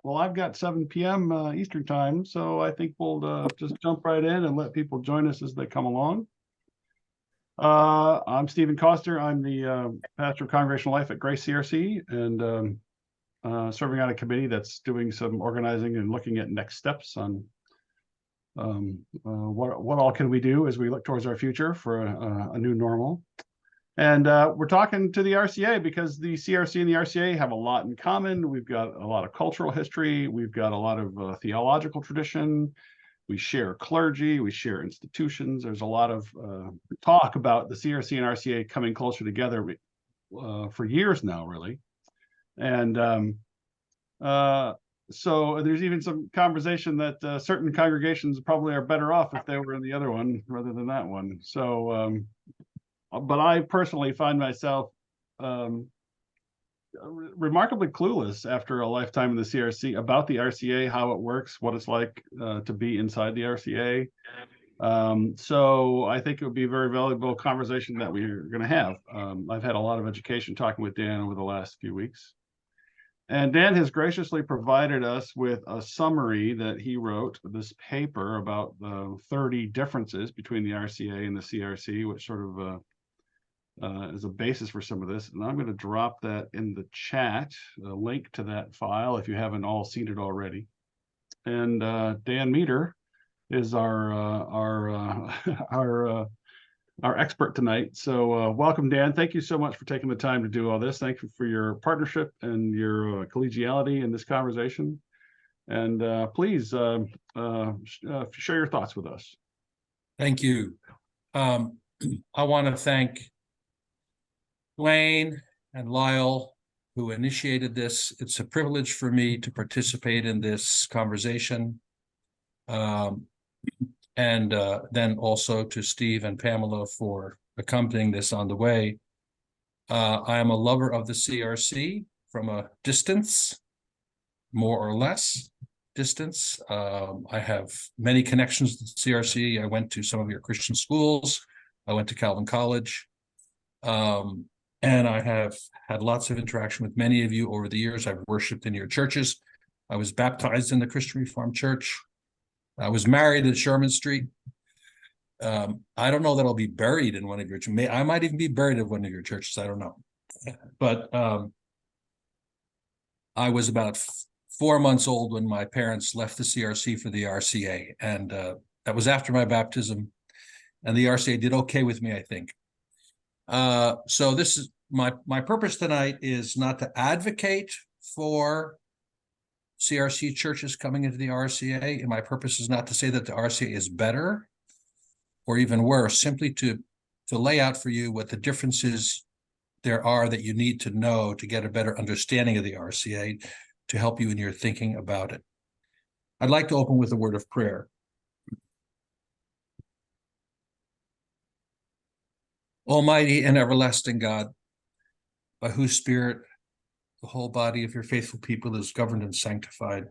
Well, I've got 7 p.m. Eastern time, so I think we'll just jump right in and let people join us as they come along. I'm Stephen Coster. I'm the pastor of congregational life at Grace CRC, and serving on a committee that's doing some organizing and looking at next steps on what all can we do as we look towards our future for a new normal. And we're talking to the RCA because the CRC and the RCA have a lot in common. We've got a lot of cultural history. We've got a lot of theological tradition. We share clergy. We share institutions. There's a lot of talk about the CRC and RCA coming closer together for years now, really. And so there's even some conversation that certain congregations probably are better off if they were in the other one rather than that one. So but I personally find myself remarkably clueless after a lifetime in the CRC about the RCA, how it works, what it's like to be inside the RCA. So I think it would be a very valuable conversation that we're going to have. I've had a lot of education talking with Dan over the last few weeks. And Dan has graciously provided us with a summary that he wrote, this paper about the 30 differences between the RCA and the CRC, which sort of is a basis for some of this. And I'm going to drop that in the chat, a link to that file if you haven't all seen it already. And Dan Meter is our expert tonight. So welcome, Dan. Thank you so much for taking the time to do all this. Thank you for your partnership and your collegiality in this conversation. And please share your thoughts with us. Thank you. I want to thank Wayne and Lyle, who initiated this. It's a privilege for me to participate in this conversation. And then also to Steve and Pamela for accompanying this on the way. I am a lover of the CRC from a distance, more or less distance. I have many connections to the CRC. I went to some of your Christian schools. I went to Calvin College. And I have had lots of interaction with many of you over the years. I've worshiped in your churches. I was baptized in the Christian Reformed Church. I was married at Sherman Street. I don't know that I'll be buried in one of your churches. I might even be buried at one of your churches. I don't know. But I was about 4 months old when my parents left the CRC for the RCA. And that was after my baptism. And the RCA did okay with me, I think. So this is my purpose tonight is not to advocate for CRC churches coming into the RCA, and my purpose is not to say that the RCA is better or even worse, simply to lay out for you what the differences there are that you need to know to get a better understanding of the RCA to help you in your thinking about it. I'd like to open with a word of prayer. Almighty and everlasting God, by whose Spirit the whole body of your faithful people is governed and sanctified,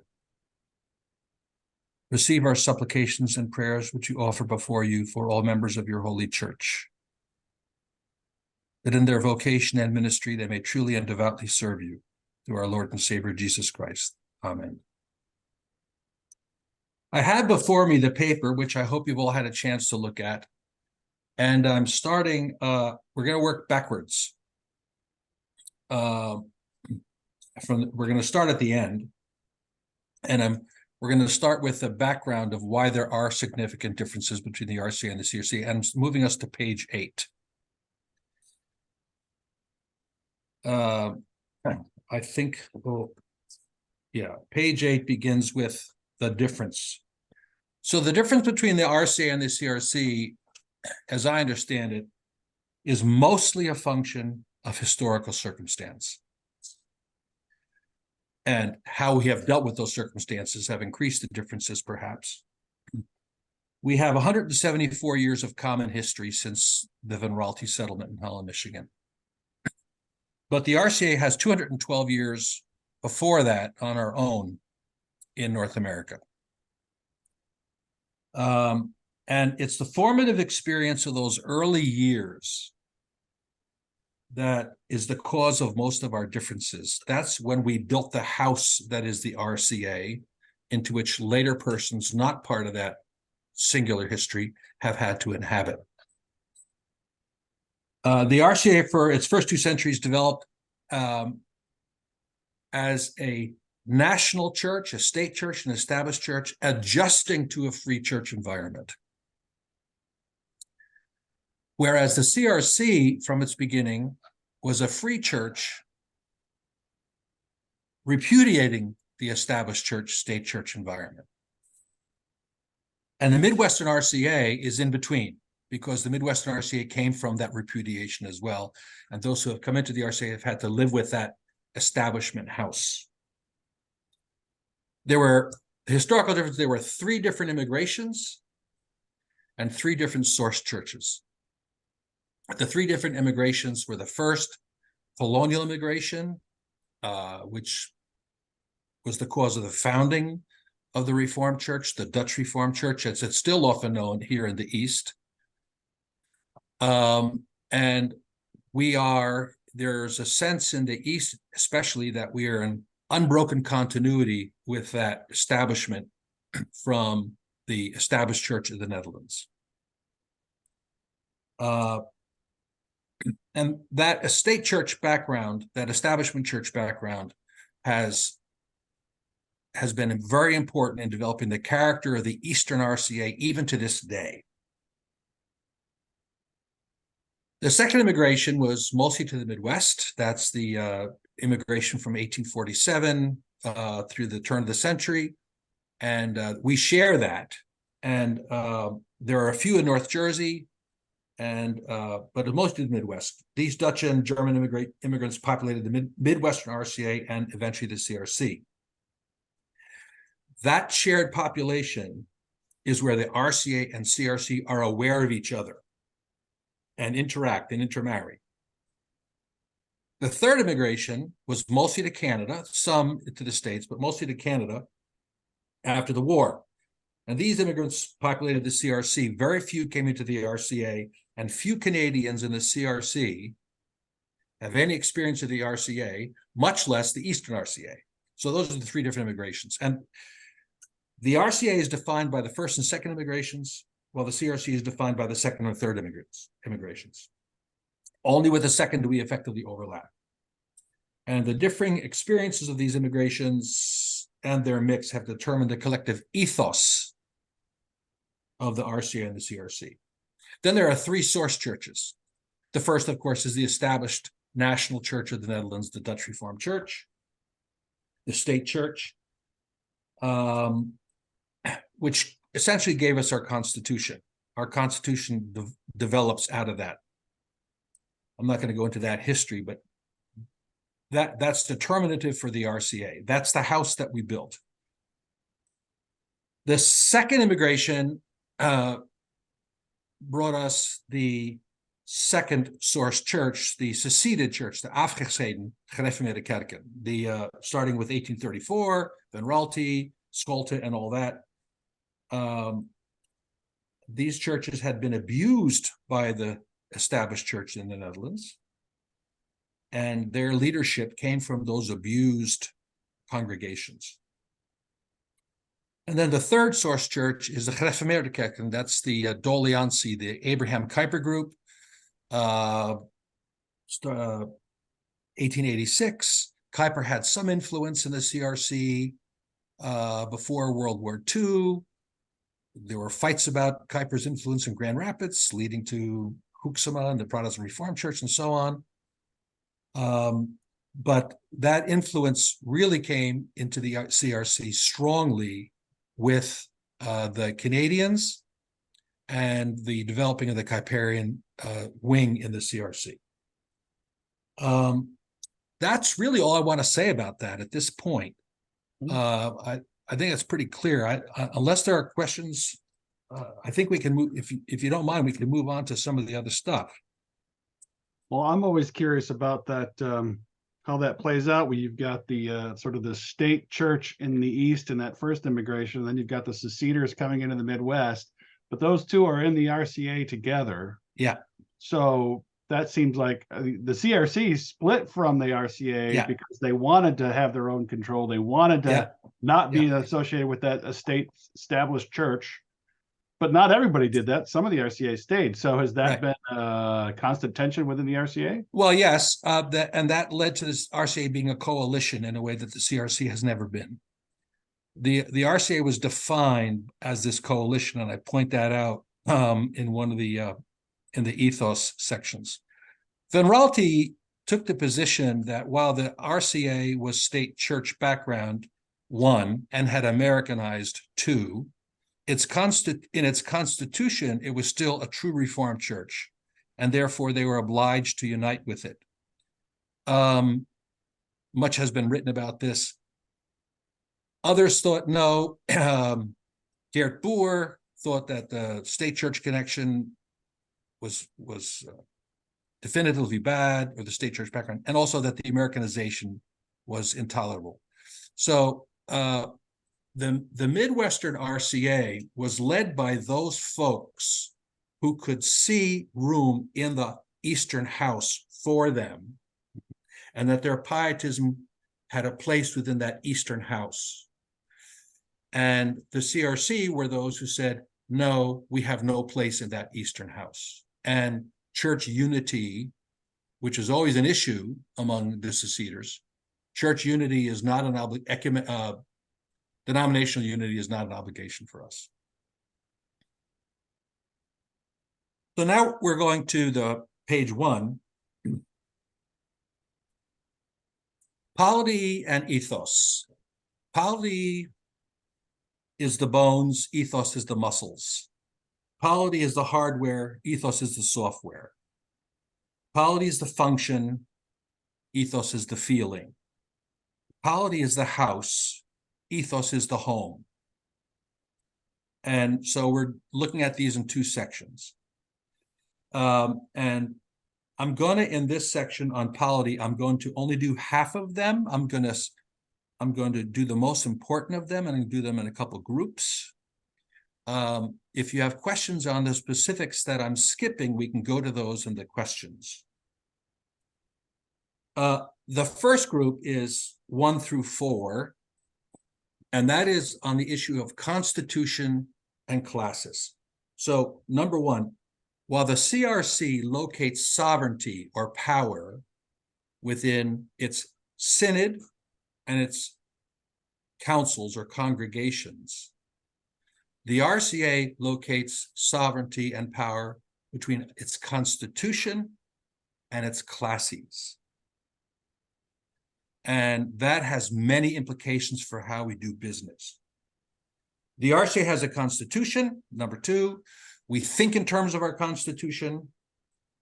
receive our supplications and prayers which you offer before you for all members of your holy church, that in their vocation and ministry they may truly and devoutly serve you through our Lord and Savior Jesus Christ. Amen. I have before me the paper, which I hope you've all had a chance to look at. And I'm starting, we're going to work backwards. We're going to start at the end. And we're going to start with the background of why there are significant differences between the RCA and the CRC, and moving us to page 8. I think, page 8 begins with the difference. So the difference between the RCA and the CRC, as I understand it, is mostly a function of historical circumstance. And how we have dealt with those circumstances have increased the differences, perhaps. We have 174 years of common history since the Van Raalte settlement in Holland, Michigan. But the RCA has 212 years before that on our own in North America. And it's the formative experience of those early years that is the cause of most of our differences. That's when we built the house that is the RCA, into which later persons not part of that singular history have had to inhabit. The RCA, for its first 2 centuries, developed as a national church, a state church, an established church, adjusting to a free church environment. Whereas the CRC, from its beginning, was a free church repudiating the established church, state church environment. And the Midwestern RCA is in between, because the Midwestern RCA came from that repudiation as well. And those who have come into the RCA have had to live with that establishment house. There were historical differences. There were 3 different immigrations and 3 different source churches. The 3 different immigrations were the first colonial immigration, which was the cause of the founding of the Reformed Church, the Dutch Reformed Church, as it's still often known here in the East. And there's a sense in the East, especially, that we are in unbroken continuity with that establishment from the established church of the Netherlands. And that estate church background, that establishment church background, has been very important in developing the character of the Eastern RCA, even to this day. The second immigration was mostly to the Midwest. That's the immigration from 1847 through the turn of the century. And we share that. And there are a few in North Jersey, but mostly the Midwest. These Dutch and German immigrants populated the Midwestern RCA and eventually the CRC. That shared population is where the RCA and CRC are aware of each other and interact and intermarry. The third immigration was mostly to Canada, some to the States, but mostly to Canada after the war. And these immigrants populated the CRC. Very few came into the RCA, and few Canadians in the CRC have any experience of the RCA, much less the Eastern RCA. So those are the 3 different immigrations. And the RCA is defined by the first and second immigrations, while the CRC is defined by the second and third immigrations. Only with the second do we effectively overlap. And the differing experiences of these immigrations and their mix have determined the collective ethos of the RCA and the CRC. Then there are 3 source churches. The first, of course, is the established national church of the Netherlands, the Dutch Reformed Church, the state church, which essentially gave us our constitution. Our constitution develops out of that. I'm not going to go into that history, but that's determinative for the RCA. That's the house that we built. The second immigration brought us the second source church, the seceded church, the afgescheiden gereformeerde kerken, starting with 1834, Van Raalte, Scholte, and all that. These churches had been abused by the established church in the Netherlands, and their leadership came from those abused congregations. And then the third source church is the Gereformeerde Kerk, and that's the Doliancy, the Abraham Kuyper group, 1886. Kuyper had some influence in the CRC before World War II. There were fights about Kuyper's influence in Grand Rapids, leading to Hoeksema and the Protestant Reformed Church and so on. But that influence really came into the CRC strongly with the Canadians and the developing of the Kuyperian wing in the CRC. That's really all I want to say about that at this point. I think it's pretty clear. Unless there are questions, I think we can move. If you don't mind, we can move on to some of the other stuff. Well, I'm always curious about that, how that plays out. Where you've got the sort of the state church in the East in that first immigration, and then you've got the seceders coming into the Midwest. But those two are in the RCA together. Yeah. So that seems like the CRC split from the RCA Yeah. because they wanted to have their own control. They wanted to Yeah. not be associated with that estate established church. But not everybody did that. Some of the RCA stayed. So has that been constant tension within the RCA? Well, yes, that led to this RCA being a coalition in a way that the CRC has never been. The RCA was defined as this coalition, and I point that out in one of the in the ethos sections. Van Raalte took the position that while the RCA was state church background, one, and had Americanized, two, in its constitution, it was still a true Reformed church, and therefore they were obliged to unite with it. Much has been written about this. Others thought no. Geert Boer thought that the state church connection was definitively bad, or the state church background, and also that the Americanization was intolerable. So the Midwestern RCA was led by those folks who could see room in the Eastern House for them, and that their pietism had a place within that Eastern House. And the CRC were those who said, no, we have no place in that Eastern House. And church unity, which is always an issue among the seceders, church unity is not an obligation. Denominational unity is not an obligation for us. So now we're going to the page 1. Polity and ethos. Polity is the bones, ethos is the muscles. Polity is the hardware, ethos is the software. Polity is the function, ethos is the feeling. Polity is the house, ethos is the home. And so we're looking at these in 2 sections. And I'm going to, in this section on polity, I'm going to only do half of them. I'm going to do the most important of them, and I'm going to do them in a couple groups. If you have questions on the specifics that I'm skipping, we can go to those in the questions. The first group is 1 through 4, and that is on the issue of constitution and classes. So, number 1, while the CRC locates sovereignty or power within its synod and its councils or congregations, the RCA locates sovereignty and power between its constitution and its classes. And that has many implications for how we do business. The RCA has a constitution. Number 2, we think in terms of our constitution.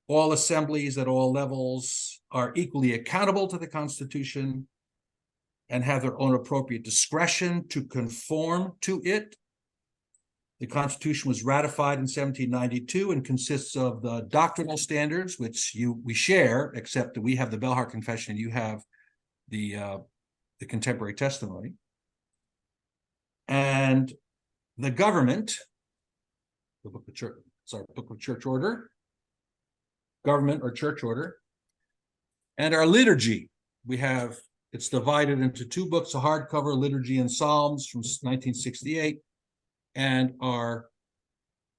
All assemblies at all levels are equally accountable to the constitution and have their own appropriate discretion to conform to it. The Constitution was ratified in 1792 and consists of the doctrinal standards, which we share, except that we have the Belhar Confession and you have the contemporary testimony. And the government, the book of church, book of church order, government or church order, and our liturgy. It's divided into 2 books, a hardcover, Liturgy and Psalms from 1968, and our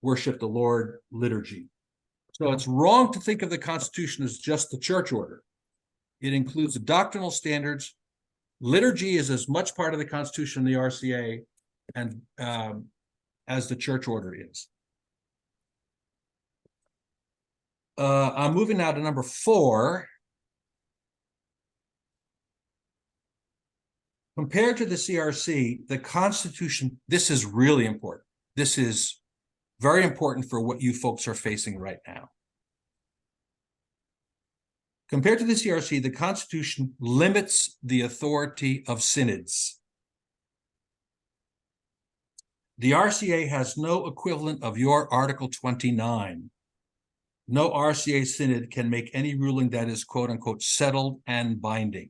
Worship the Lord liturgy. So it's wrong to think of the Constitution as just the church order. It includes the doctrinal standards. Liturgy is as much part of the Constitution and the RCA and as the church order is. I'm moving now to number 4. Compared to the CRC, the Constitution, this is really important. This is very important for what you folks are facing right now. Compared to the CRC, the Constitution limits the authority of synods. The RCA has no equivalent of your Article 29. No RCA synod can make any ruling that is, quote unquote, settled and binding.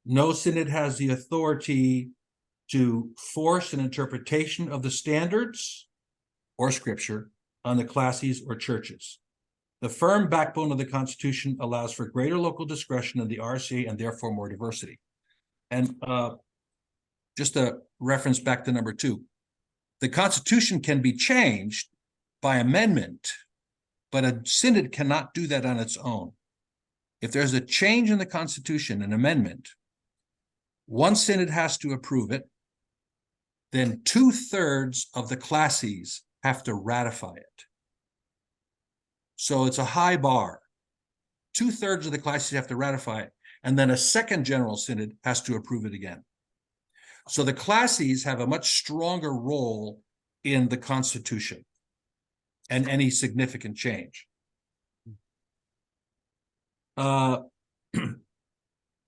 No synod has the authority to force an interpretation of the standards or scripture on the classes or churches. The firm backbone of the Constitution allows for greater local discretion in the RCA and therefore more diversity. And just a reference back to number 2, the Constitution can be changed by amendment, but a synod cannot do that on its own. If there's a change in the Constitution, an amendment, one synod has to approve it, then 2/3 of the classes have to ratify it. So it's a high bar. 2/3 of the classes have to ratify it, and then a second general synod has to approve it again. So the classes have a much stronger role in the Constitution and any significant change. The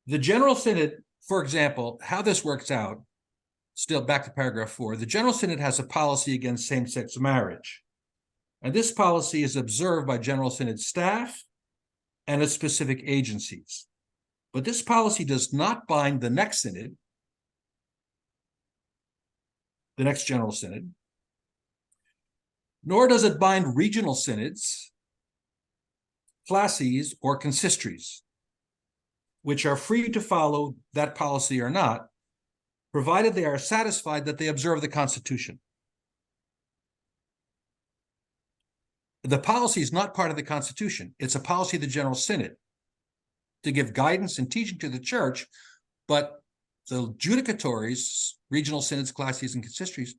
General Synod, for example, how this works out, still back to paragraph 4, the General Synod has a policy against same-sex marriage. And this policy is observed by General Synod staff and its specific agencies. But this policy does not bind the next synod, the next General Synod, nor does it bind regional synods, classes, or consistories, which are free to follow that policy or not, provided they are satisfied that they observe the Constitution. The policy is not part of the Constitution. It's a policy of the General Synod to give guidance and teaching to the church, but the judicatories, regional synods, classes, and consistories,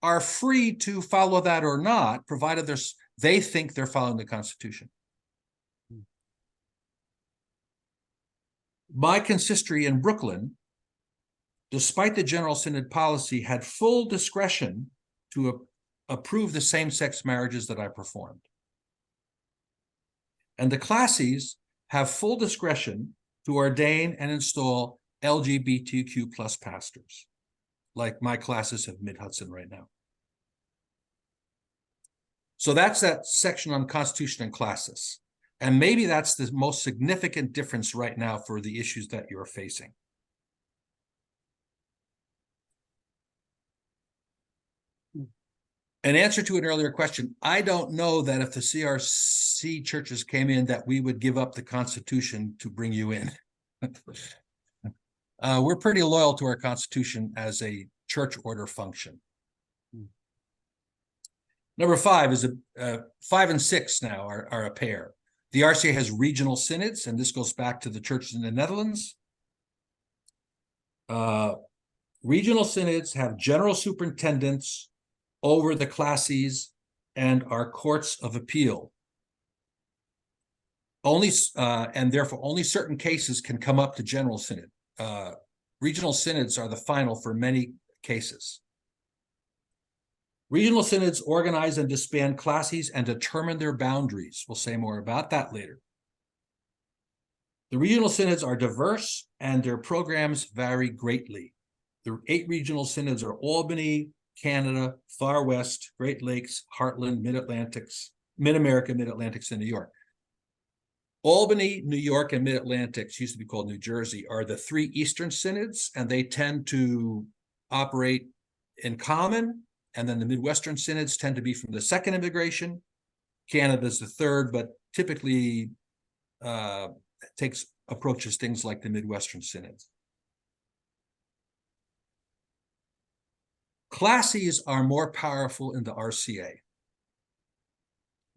are free to follow that or not, provided they think they're following the Constitution. My consistory in Brooklyn, despite the General Synod policy, had full discretion to approve the same-sex marriages that I performed. And the classes have full discretion to ordain and install LGBTQ plus pastors, like my classes of Mid-Hudson right now. So that's that section on Constitution and classes. And maybe that's the most significant difference right now for the issues that you're facing. In answer to an earlier question, I don't know that if the CRC churches came in that we would give up the Constitution to bring you in. We're pretty loyal to our Constitution as a church order function. Number 5 is 5 and 6 now are a pair. The RCA has regional synods, and this goes back to the churches in the Netherlands. Regional synods have general superintendents over the classes and our courts of appeal. And therefore only certain cases can come up to general synod. Regional synods are the final for many cases. Regional synods organize and disband classes and determine their boundaries. We'll say more about that later. The regional synods are diverse and their programs vary greatly. The 8 regional synods are Albany, Canada, Far West, Great Lakes, Heartland, Mid-Atlantics, Mid-America, Mid-Atlantics, and New York. Albany, New York, and Mid-Atlantics, used to be called New Jersey, are the 3 Eastern synods, and they tend to operate in common. And then the Midwestern synods tend to be from the second immigration. Canada's the third, but typically approaches things like the Midwestern synods. Classes are more powerful in the RCA.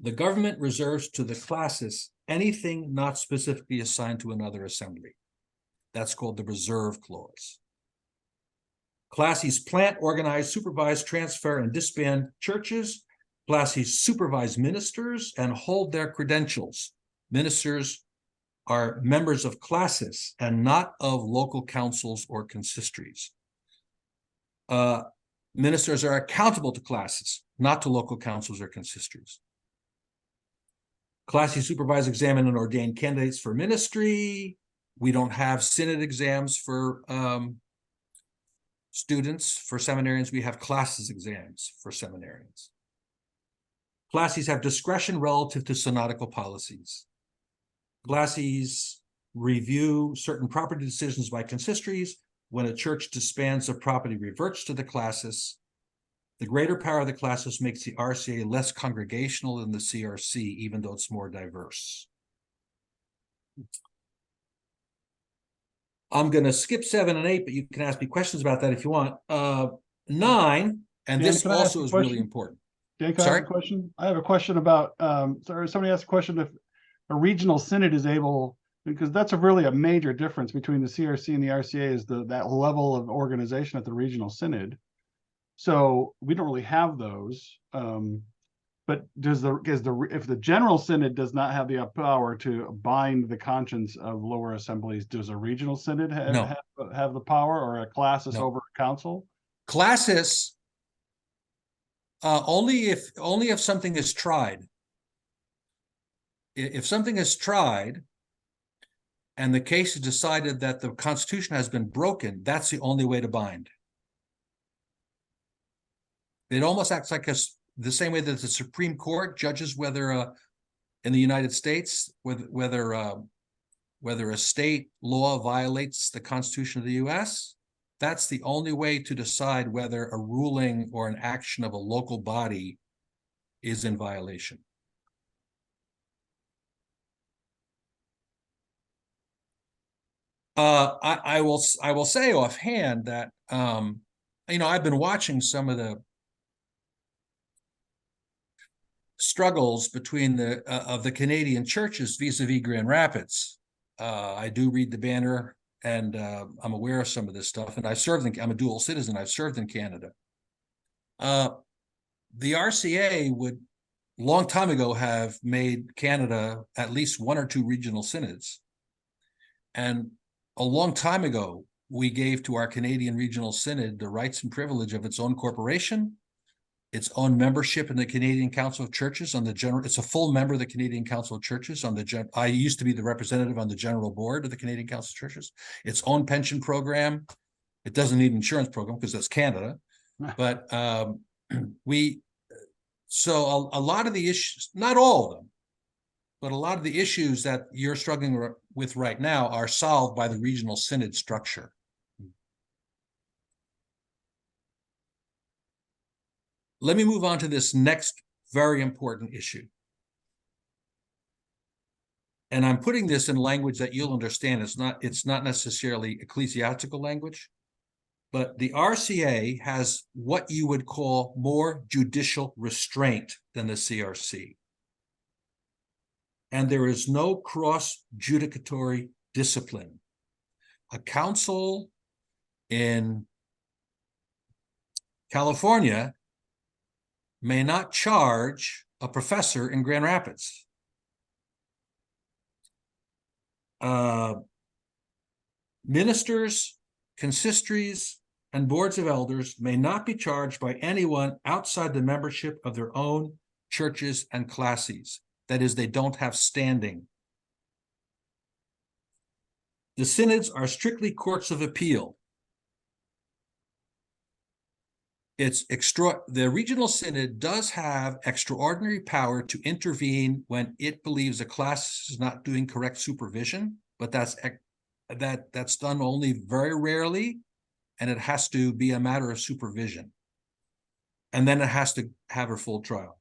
The government reserves to the classes anything not specifically assigned to another assembly. That's called the reserve clause. Classes plant, organize, supervise, transfer, and disband churches. Classes supervise ministers and hold their credentials. Ministers are members of classes and not of local councils or consistories. Ministers are accountable to classes, not to local councils or consistories. Classes supervise, examine, and ordain candidates for ministry. We don't have synod exams for students. For seminarians, we have classes exams for seminarians. Classes have discretion relative to synodical policies. Classes review certain property decisions by consistories. When a church disbands, the property reverts to the classis. The greater power of the classis makes the RCA less congregational than the CRC, even though it's more diverse. I'm going to skip 7 and 8, but you can ask me questions about that if you want. 9, and Dan, this can I ask also a is really question? important. Dan, can I Sorry? ask a question? I have a question about, sorry, somebody asked a question if a regional synod is able, because that's really a major difference between the CRC and the RCA is that level of organization at the regional synod. So we don't really have those. But if the general synod does not have the power to bind the conscience of lower assemblies, does a regional synod have the power, or a classis over a council? Classis only if something is tried. If something is tried and the case is decided that the Constitution has been broken, that's the only way to bind. It almost acts like the same way that the Supreme Court judges whether in the United States whether a state law violates the Constitution of the U.S. That's the only way to decide whether a ruling or an action of a local body is in violation. I will say offhand that I've been watching some of the struggles between the Canadian churches vis-a-vis Grand Rapids. I do read the Banner, and I'm aware of some of this stuff. And I'm a dual citizen. I've served in Canada. The RCA would, long time ago, have made Canada at least 1 or 2 regional synods. And a long time ago, we gave to our Canadian Regional Synod the rights and privilege of its own corporation, its own membership in the Canadian Council of Churches it's a full member of the Canadian Council of Churches I used to be the representative on the general board of the Canadian Council of Churches, its own pension program. It doesn't need an insurance program because that's Canada. But so a lot of the issues, not all of them, but a lot of the issues that you're struggling with right now are solved by the regional synod structure. Let me move on to this next very important issue. And I'm putting this in language that you'll understand. It's not necessarily ecclesiastical language, but the RCA has what you would call more judicial restraint than the CRC. And there is no cross-judicatory discipline. A council in California may not charge a professor in Grand Rapids. Ministers, consistories, and boards of elders may not be charged by anyone outside the membership of their own churches and classes. That is, they don't have standing. The synods are strictly courts of appeal. The regional synod does have extraordinary power to intervene when it believes a class is not doing correct supervision, but that's done only very rarely, and it has to be a matter of supervision. And then it has to have a full trial.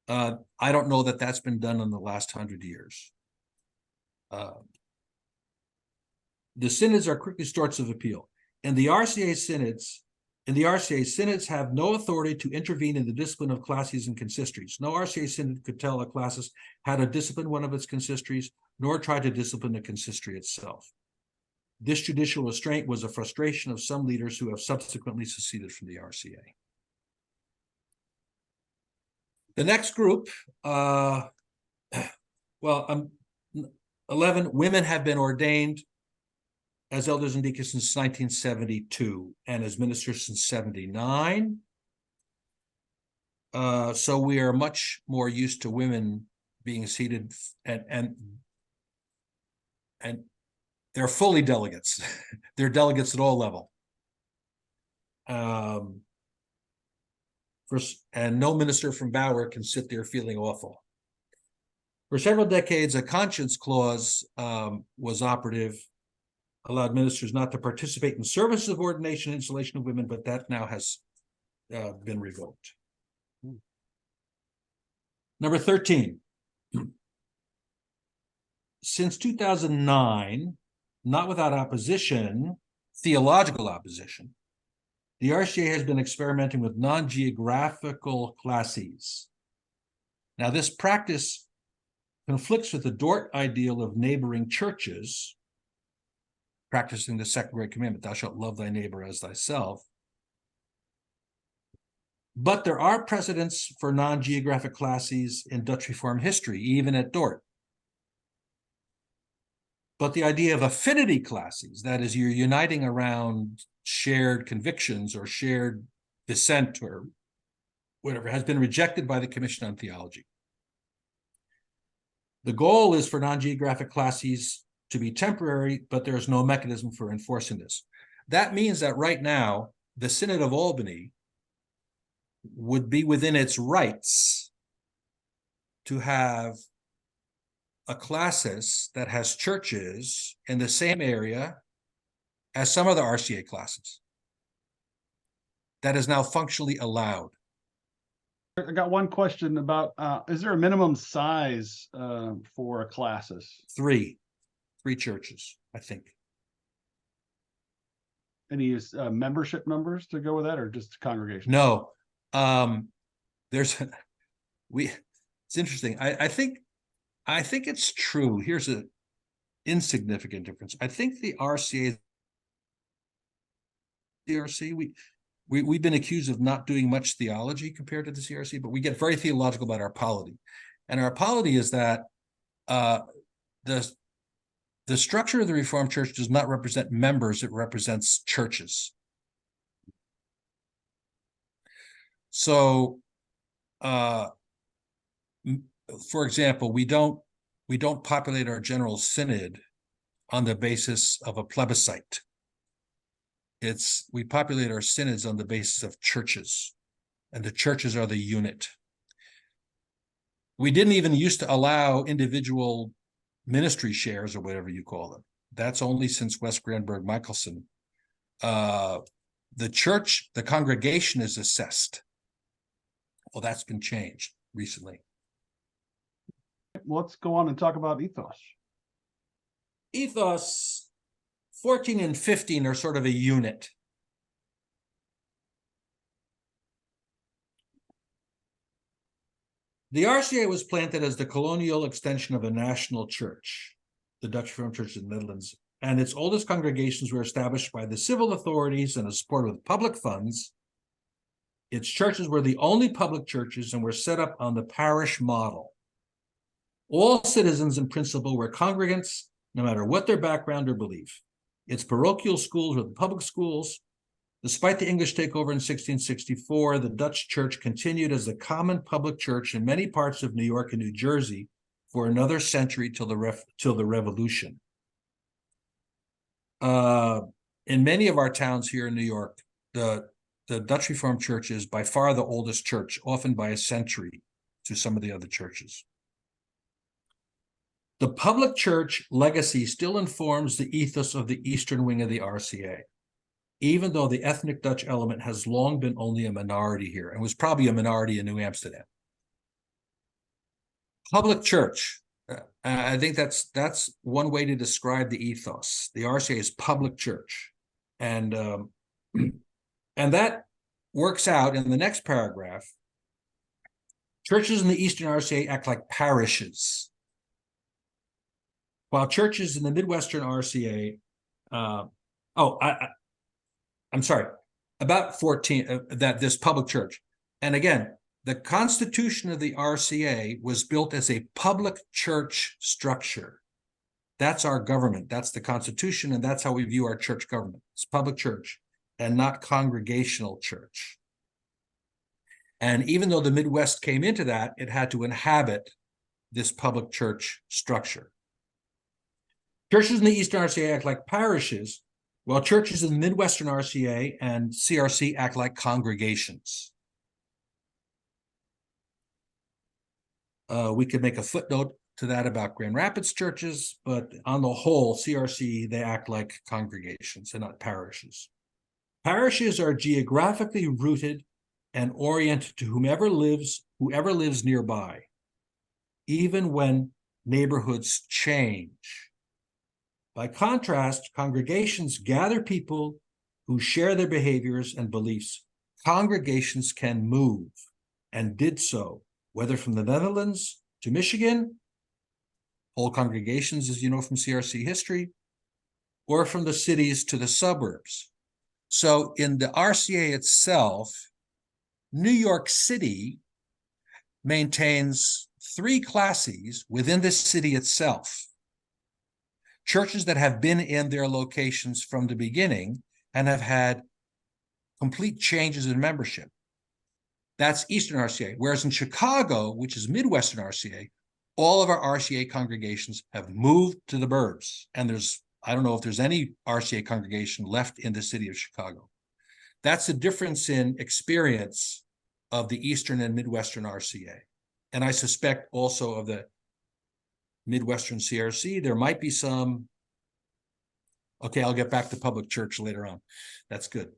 I don't know that that's been done in the last 100 years. The synods are quickly courts of appeal. In the RCA synods have no authority to intervene in the discipline of classes and consistories. No RCA synod could tell a classis how to discipline one of its consistories, nor try to discipline the consistory itself. This judicial restraint was a frustration of some leaders who have subsequently seceded from the RCA. The next group, 11 women have been ordained as elders and deacons since 1972 and as ministers since 79. So we are much more used to women being seated, and they're fully delegates. They're delegates at all levels. And no minister from Bauer can sit there feeling awful. For several decades, a conscience clause was operative, allowed ministers not to participate in services of ordination and installation of women, but that now has been revoked. Number 13. Since 2009, not without opposition, theological opposition, the RCA has been experimenting with non-geographical classes. Now, this practice conflicts with the Dort ideal of neighboring churches, practicing the second great commandment, thou shalt love thy neighbor as thyself. But there are precedents for non-geographic classes in Dutch Reform history, even at Dort. But the idea of affinity classes, that is, you're uniting around shared convictions or shared dissent or whatever, has been rejected by the Commission on Theology. The goal is for non-geographic classes to be temporary, but there is no mechanism for enforcing this. That means that right now, the Synod of Albany would be within its rights to have a classis that has churches in the same area as some of the RCA classes. That is now functionally allowed. I got one question about, is there a minimum size for a classis? Three churches, I think. Any membership numbers to go with that, or just congregation? No, it's interesting. I think it's true. Here's an insignificant difference. I think the RCA, we've been accused of not doing much theology compared to the CRC, but we get very theological about our polity. And our polity is that the structure of the Reformed Church does not represent members, it represents churches. So, for example, we don't populate our General Synod on the basis of a plebiscite. We populate our synods on the basis of churches, and the churches are the unit. We didn't even used to allow individual ministry shares or whatever you call them. That's only since West Granberg Michelson. The church, the congregation is assessed. Well, that's been changed recently. Let's go on and talk about ethos. Ethos 14 and 15 are sort of a unit. The RCA was planted as the colonial extension of a national church, the Dutch Reformed Church in the Netherlands, and its oldest congregations were established by the civil authorities and supported with public funds. Its churches were the only public churches and were set up on the parish model. All citizens in principle were congregants, no matter what their background or belief. Its parochial schools were the public schools. Despite the English takeover in 1664, the Dutch church continued as the common public church in many parts of New York and New Jersey for another century till the Revolution. In many of our towns here in New York, the Dutch Reformed Church is by far the oldest church, often by a century to some of the other churches. The public church legacy still informs the ethos of the Eastern wing of the RCA, even though the ethnic Dutch element has long been only a minority here and was probably a minority in New Amsterdam. Public church, I think that's one way to describe the ethos. The RCA is public church. And that works out in the next paragraph. Churches in the Eastern RCA act like parishes, while churches in the Midwestern RCA, I'm sorry, about 14, that this public church. And again, the Constitution of the RCA was built as a public church structure. That's our government. That's the Constitution, and that's how we view our church government. It's public church and not congregational church. And even though the Midwest came into that, it had to inhabit this public church structure. Churches in the Eastern RCA act like parishes, while churches in the Midwestern RCA and CRC act like congregations. We could make a footnote to that about Grand Rapids churches, but on the whole, CRC, they act like congregations and not parishes. Parishes are geographically rooted and oriented to whoever lives nearby, even when neighborhoods change. By contrast, congregations gather people who share their behaviors and beliefs. Congregations can move, and did so, whether from the Netherlands to Michigan, whole congregations, as you know from CRC history, or from the cities to the suburbs. So in the RCA itself, New York City maintains 3 classes within the city itself. Churches that have been in their locations from the beginning and have had complete changes in membership. That's Eastern RCA. Whereas in Chicago, which is Midwestern RCA, all of our RCA congregations have moved to the burbs. And I don't know if there's any RCA congregation left in the city of Chicago. That's the difference in experience of the Eastern and Midwestern RCA. And I suspect also of the Midwestern CRC, there might be some. Okay, I'll get back to public church later on. That's good.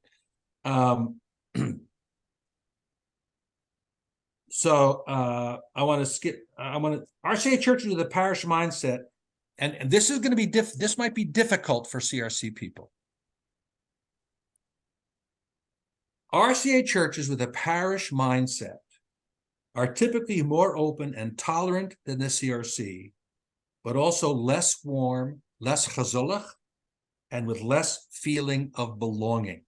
So I want to skip. RCA churches with a parish mindset, and this is going to be this might be difficult for CRC people. RCA churches with a parish mindset are typically more open and tolerant than the CRC, but also less warm, less gezellig, and with less feeling of belonging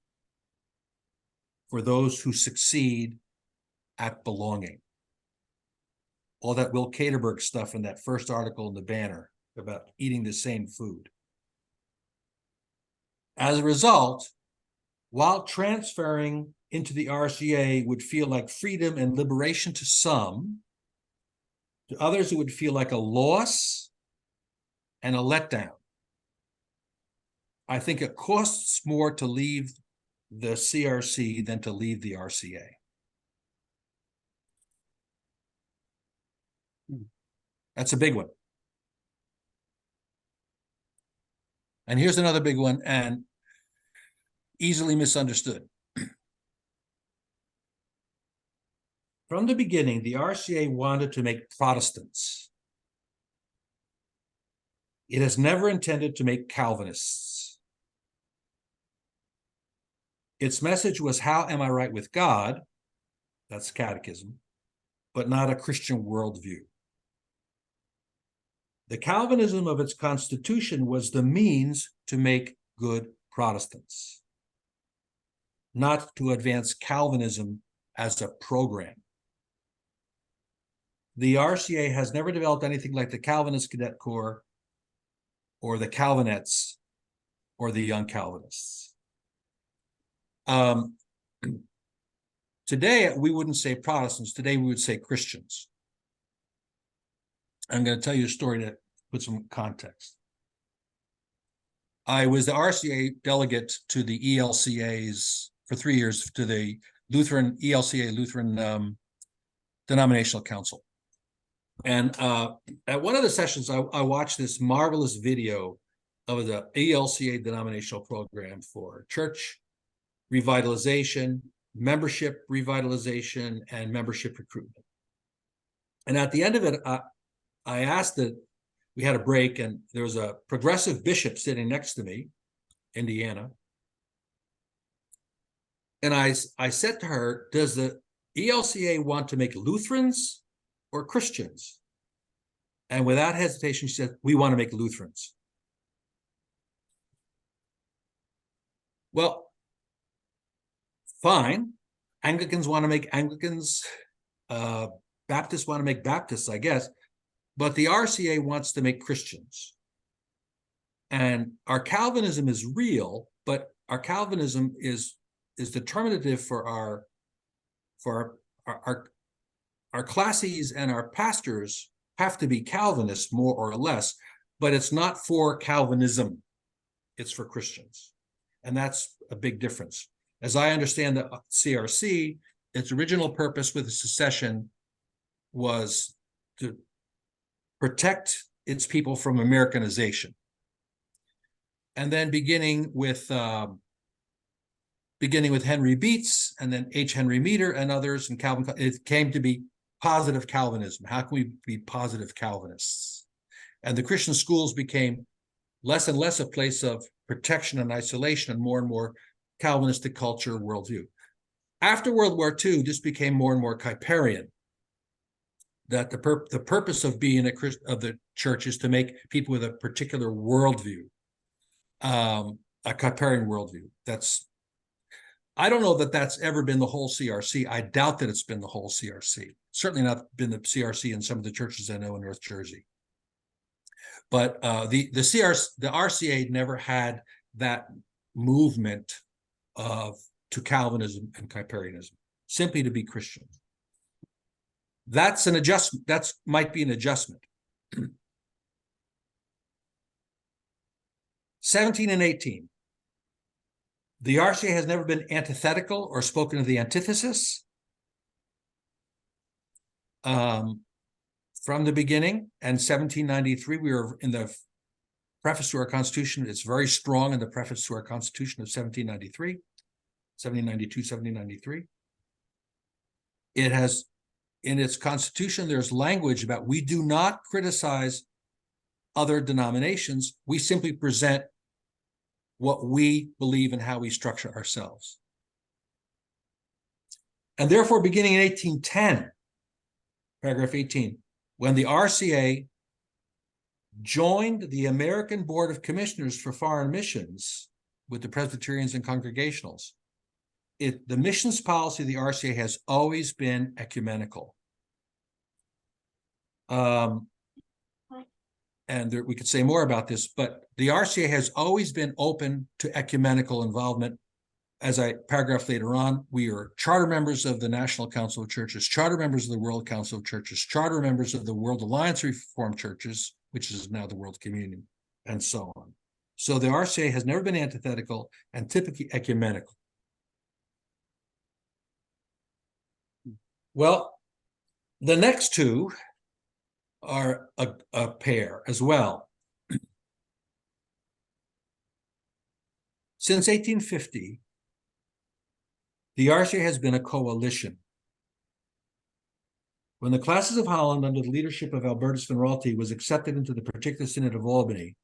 for those who succeed at belonging. All that Will Caterberg stuff in that first article in the banner about eating the same food. As a result, while transferring into the RCA would feel like freedom and liberation to some, to others it would feel like a loss and a letdown. I think it costs more to leave the CRC than to leave the RCA. That's a big one. And here's another big one, and easily misunderstood. From the beginning, the RCA wanted to make Protestants. It has never intended to make Calvinists. Its message was, how am I right with God? That's catechism, but not a Christian worldview. The Calvinism of its constitution was the means to make good Protestants, not to advance Calvinism as a program. The RCA has never developed anything like the Calvinist Cadet Corps or the Calvinettes or the Young Calvinists. Today, we wouldn't say Protestants. Today, we would say Christians. I'm going to tell you a story to put some context. I was the RCA delegate to the ELCAs for 3 years, to the Lutheran Denominational Council. And at one of the sessions, I watched this marvelous video of the ELCA denominational program for church revitalization, membership revitalization, and membership recruitment. And at the end of it, I asked that we had a break, and there was a progressive bishop sitting next to me, Indiana. And I said to her, does the ELCA want to make Lutherans or Christians? And without hesitation, she said, we want to make Lutherans. Well, fine. Anglicans want to make Anglicans. Baptists want to make Baptists, I guess. But the RCA wants to make Christians. And our Calvinism is real, but our Calvinism is determinative for our classes, and our pastors have to be Calvinists more or less, but it's not for Calvinism. It's for Christians. And that's a big difference. As I understand the CRC, its original purpose with the secession was to protect its people from Americanization. And then beginning with beginning with Henry Beats and then H. Henry Meter and others, and Calvin, it came to be positive Calvinism. How can we be positive Calvinists? And the Christian schools became less and less a place of protection and isolation, and more Calvinistic culture worldview. After World War II, this became more and more Kuyperian, that the purpose of being of the church is to make people with a particular worldview, a Kuyperian worldview. I don't know that that's ever been the whole CRC. I doubt that it's been the whole CRC. Certainly not been the CRC in some of the churches I know in North Jersey. But the RCA never had that movement to Calvinism and Kuyperianism, simply to be Christian. That's an adjustment. That might be an adjustment. 17 and 18. The RCA has never been antithetical or spoken of the antithesis. From the beginning, and 1793, we were in the preface to our Constitution. It's very strong in the preface to our Constitution of 1793, 1792, 1793. It has, in its Constitution, there's language about we do not criticize other denominations. We simply present what we believe and how we structure ourselves. And therefore, beginning in 1810, paragraph 18, when the RCA joined the American Board of Commissioners for Foreign Missions with the Presbyterians and Congregationals, the missions policy of the RCA has always been ecumenical. And we could say more about this, but the RCA has always been open to ecumenical involvement. As paragraph later on, we are charter members of the National Council of Churches, charter members of the World Council of Churches, charter members of the World Alliance of Reformed Churches, which is now the World Communion, and so on. So the RCA has never been antithetical and typically ecumenical. Well, the next two are a pair as well. Since 1850, the RCA has been a coalition. When the Classes of Holland, under the leadership of Albertus van Raalte, was accepted into the Particular Synod of Albany,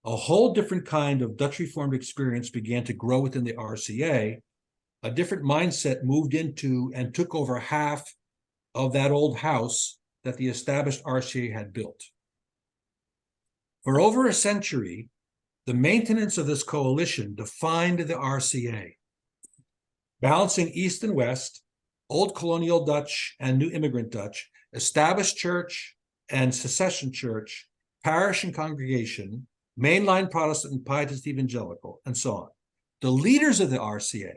a whole different kind of Dutch Reformed experience began to grow within the RCA. A different mindset moved into and took over half of that old house that the established RCA had built. For over a century, the maintenance of this coalition defined the RCA, balancing East and West, Old Colonial Dutch and New Immigrant Dutch, Established Church and Secession Church, parish and congregation, mainline Protestant and Pietist Evangelical, and so on. The leaders of the RCA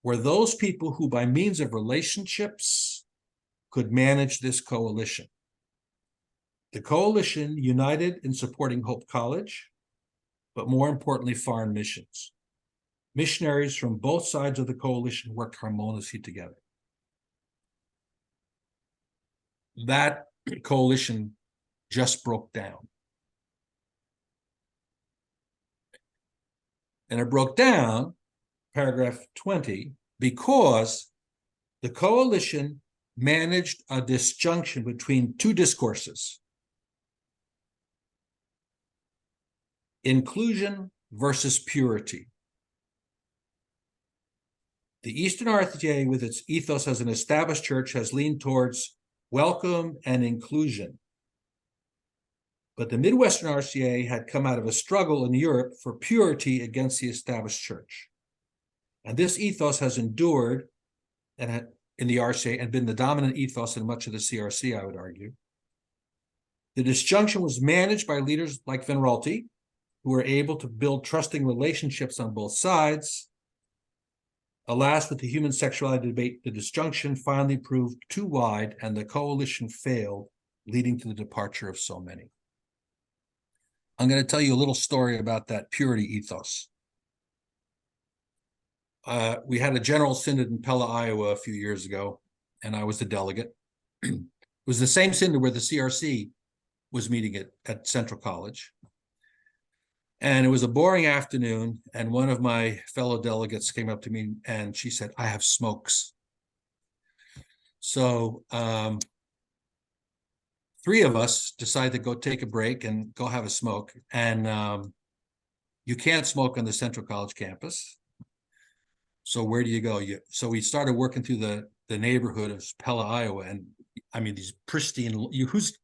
were those people who, by means of relationships, could manage this coalition. The coalition united in supporting Hope College, but more importantly, foreign missions. Missionaries from both sides of the coalition worked harmoniously together. That coalition just broke down. And it broke down, paragraph 20, because the coalition managed a disjunction between two discourses: inclusion versus purity. The Eastern RCA, with its ethos as an established church, has leaned towards welcome and inclusion. But the Midwestern RCA had come out of a struggle in Europe for purity against the established church. And this ethos has endured in the RCA and been the dominant ethos in much of the CRC, I would argue. The disjunction was managed by leaders like Van Raalte, who were able to build trusting relationships on both sides. Alas, with the human sexuality debate, the disjunction finally proved too wide and the coalition failed, leading to the departure of so many. I'm going to tell you a little story about that purity ethos. We had a general synod in Pella, Iowa a few years ago, and I was the delegate. It was the same synod where the CRC was meeting at Central College. And it was a boring afternoon, and one of my fellow delegates came up to me and she said, I have smokes. So three of us decided to go take a break and go have a smoke. And you can't smoke on the Central College campus. So where do you go? So we started working through the neighborhood of Pella, Iowa. And I mean, these pristine, whose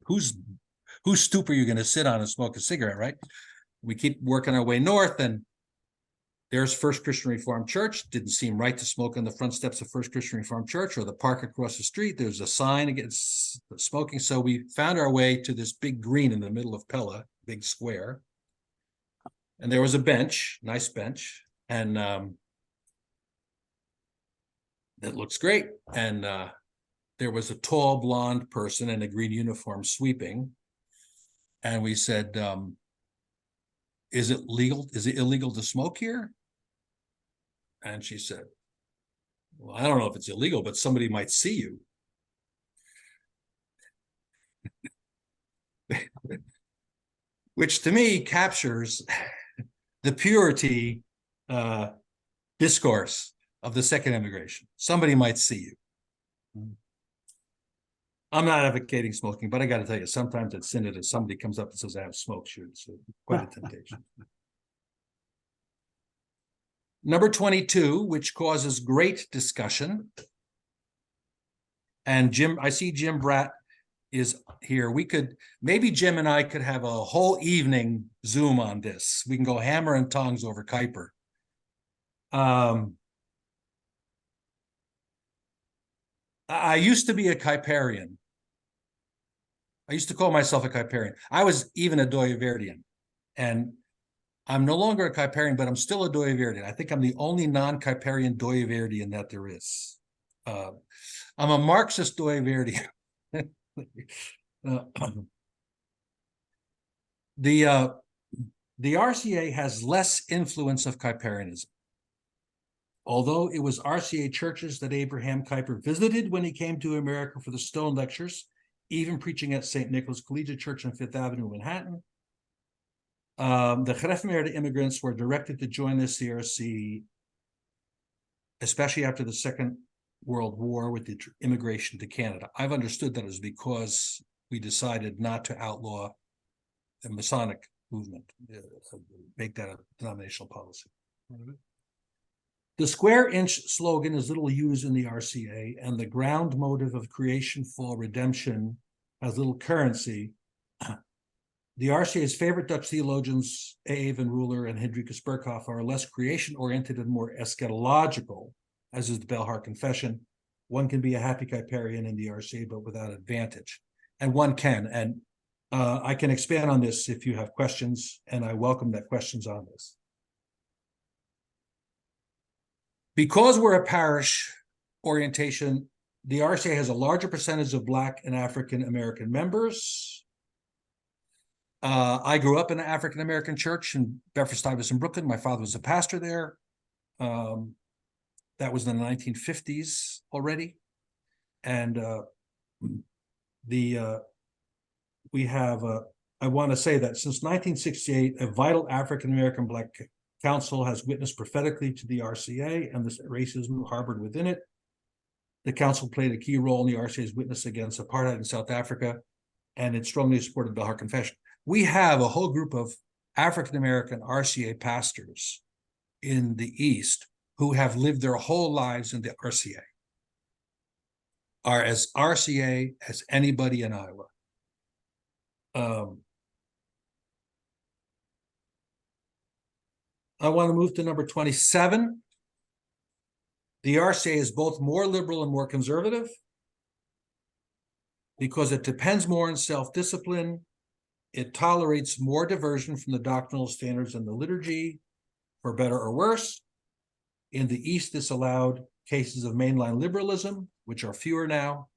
stoop are you going to sit on and smoke a cigarette, right? We keep working our way north, and there's First Christian Reformed Church. Didn't seem right to smoke on the front steps of First Christian Reformed Church, or the park across the street. There's a sign against smoking. So we found our way to this big green in the middle of Pella, big square. And there was a bench, nice bench, and that looks great. And there was a tall blonde person in a green uniform sweeping. And we said, is it illegal to smoke here? And she said, well, I don't know if it's illegal, but somebody might see you. Which to me captures the purity discourse of the second immigration. Somebody might see you. I'm not advocating smoking, but I got to tell you, sometimes at synod, if somebody comes up and says, I have smoke, sure, it's quite a temptation. Number 22, which causes great discussion. And Jim, I see Jim Bratt is here. Maybe Jim and I could have a whole evening Zoom on this. We can go hammer and tongs over Kuiper. I used to be a Kuiperian. I used to call myself a Kuiperian. I was even a Doyeverdian. And I'm no longer a Kuiperian, but I'm still a Doyeverdian. I think I'm the only non-Kuiperian Doyeverdian that there is. I'm a Marxist Doyeverdian. The RCA has less influence of Kuiperianism. Although it was RCA churches that Abraham Kuyper visited when he came to America for the Stone Lectures, even preaching at St. Nicholas Collegiate Church on Fifth Avenue, Manhattan. The Gereformeerde immigrants were directed to join the CRC, especially after the Second World War with the immigration to Canada. I've understood that it was because we decided not to outlaw the Masonic movement, make that a denominational policy. Mm-hmm. The square inch slogan is little used in the RCA, and the ground motive of creation, fall, redemption has little currency. The RCA's favorite Dutch theologians, A. van Ruler and Hendrikus Berkhoff, are less creation-oriented and more eschatological, as is the Belhar Confession. One can be a happy Kuiperian in the RCA, but without advantage. And one can. And I can expand on this if you have questions, and I welcome that questions on this. Because we're a parish orientation, the RCA has a larger percentage of Black and African American members. I grew up in an African American church in Bedford-Stuyvesant, Brooklyn. My father was a pastor there. That was in the 1950s already. And we have, I want to say that since 1968, a vital African American Black Council has witnessed prophetically to the RCA and the racism harbored within it. The council played a key role in the RCA's witness against apartheid in South Africa, and it strongly supported the Belhar Confession. We have a whole group of African-American RCA pastors in the East who have lived their whole lives in the RCA, are as RCA as anybody in Iowa. I want to move to number 27. The RCA is both more liberal and more conservative because it depends more on self-discipline. It tolerates more diversion from the doctrinal standards in the liturgy, for better or worse. In the East, this allowed cases of mainline liberalism, which are fewer now.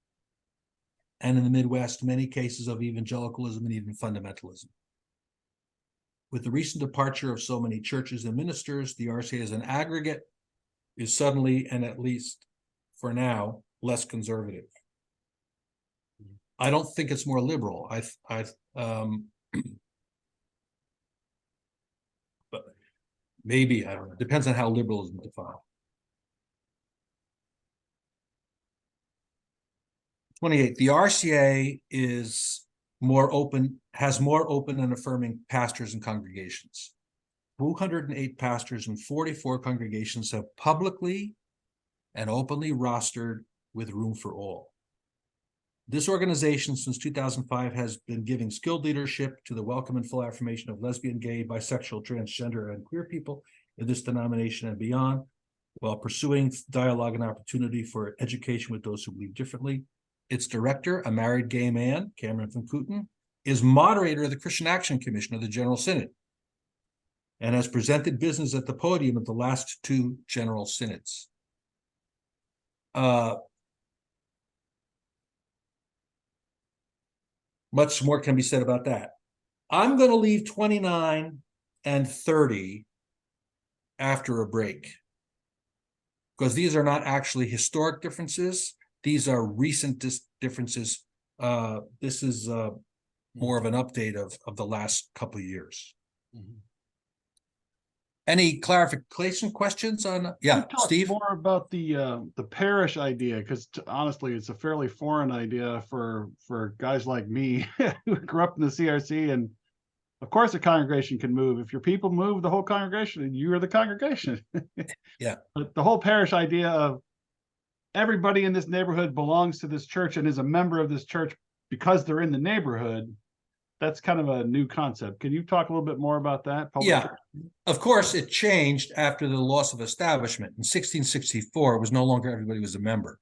And in the Midwest, many cases of evangelicalism and even fundamentalism. With the recent departure of so many churches and ministers, the RCA as an aggregate is suddenly, and at least for now, less conservative. I don't think it's more liberal. Maybe, I don't know. Depends on how liberalism is defined. 28. The RCA is more open, has more open and affirming pastors and congregations. 208 pastors and 44 congregations have publicly and openly rostered with room for all. This organization since 2005 has been giving skilled leadership to the welcome and full affirmation of lesbian, gay, bisexual, transgender, and queer people in this denomination and beyond, while pursuing dialogue and opportunity for education with those who believe differently. Its director, a married gay man, Cameron Van Kooten, is moderator of the Christian Action Commission of the General Synod and has presented business at the podium at the last two General Synods. Much more can be said about that. I'm going to leave 29 and 30 after a break, because these are not actually historic differences. These are recent differences. This is more of an update of the last couple of years. Mm-hmm. Any clarification questions on? Yeah, Steve? More about the parish idea, because honestly, it's a fairly foreign idea for guys like me who grew up in the CRC. And of course, a congregation can move. If your people move, the whole congregation, you are the congregation. Yeah. But the whole parish idea of everybody in this neighborhood belongs to this church and is a member of this church because they're in the neighborhood. That's kind of a new concept. Can you talk a little bit more about that? Yeah, of course, it changed after the loss of establishment. In 1664, it was no longer everybody was a member.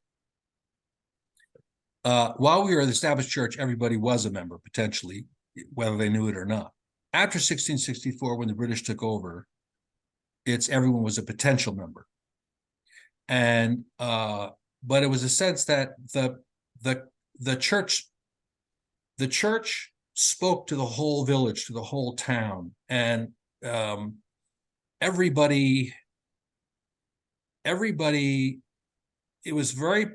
While we were the established church, everybody was a member, potentially, whether they knew it or not. After 1664, when the British took over, everyone was a potential member. And but it was a sense that the church spoke to the whole village, to the whole town, and everybody. It was very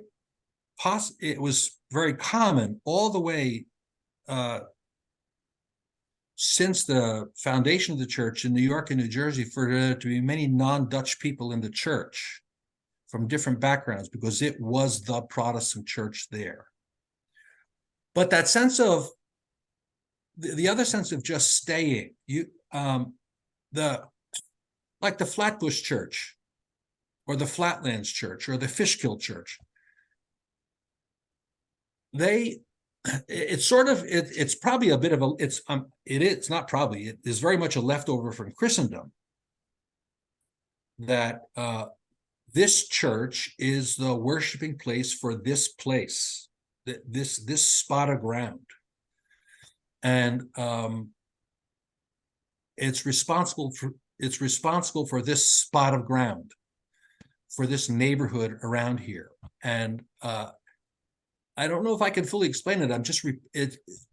common all the way since the foundation of the church in New York and New Jersey for there to be many non-Dutch people in the church from different backgrounds, because it was the Protestant church there. But that sense of the other sense of just staying, like the Flatbush Church, or the Flatlands Church, or the Fishkill Church. It's probably a bit of it's not probably, it is very much a leftover from Christendom, that this church is the worshiping place for this place, this spot of ground. And it's responsible for this spot of ground, for this neighborhood around here. And I don't know if I can fully explain it.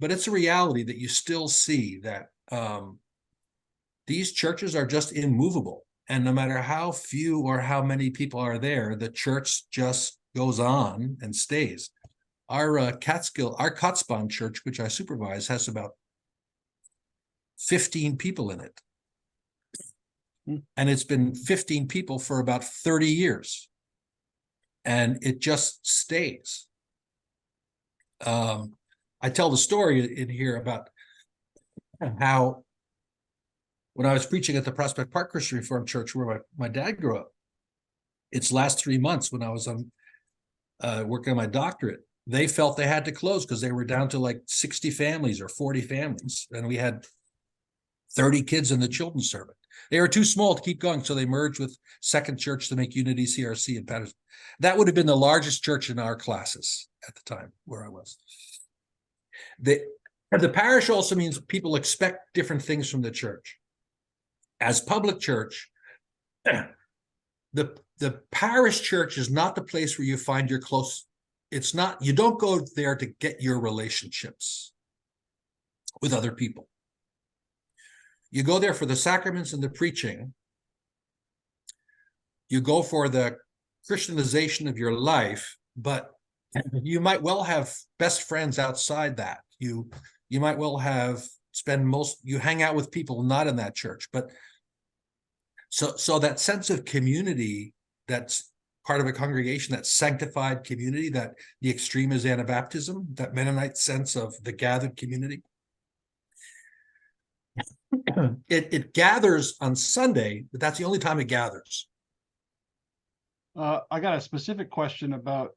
But it's a reality that you still see that these churches are just immovable. And no matter how few or how many people are there, the church just goes on and stays. Our Kotzebue church, which I supervise, has about 15 people in it. And it's been 15 people for about 30 years. And it just stays. I tell the story in here about how when I was preaching at the Prospect Park Christian Reformed Church, where my dad grew up, its last 3 months when I was working on my doctorate, they felt they had to close because they were down to like 60 families or 40 families. And we had 30 kids in the children's service. They were too small to keep going, so they merged with Second Church to make Unity CRC in Patterson. That would have been the largest church in our classes at the time where I was. The parish also means people expect different things from the church. As public church, the parish church is not the place where you find your close. It's not, you don't go there to get your relationships with other people. You go there for the sacraments and the preaching. You go for the Christianization of your life, but you might well have best friends outside that. You might well have you hang out with people not in that church. But So that sense of community, that's part of a congregation, that sanctified community, that the extreme is Anabaptism, that Mennonite sense of the gathered community. It gathers on Sunday, but that's the only time it gathers. I got a specific question about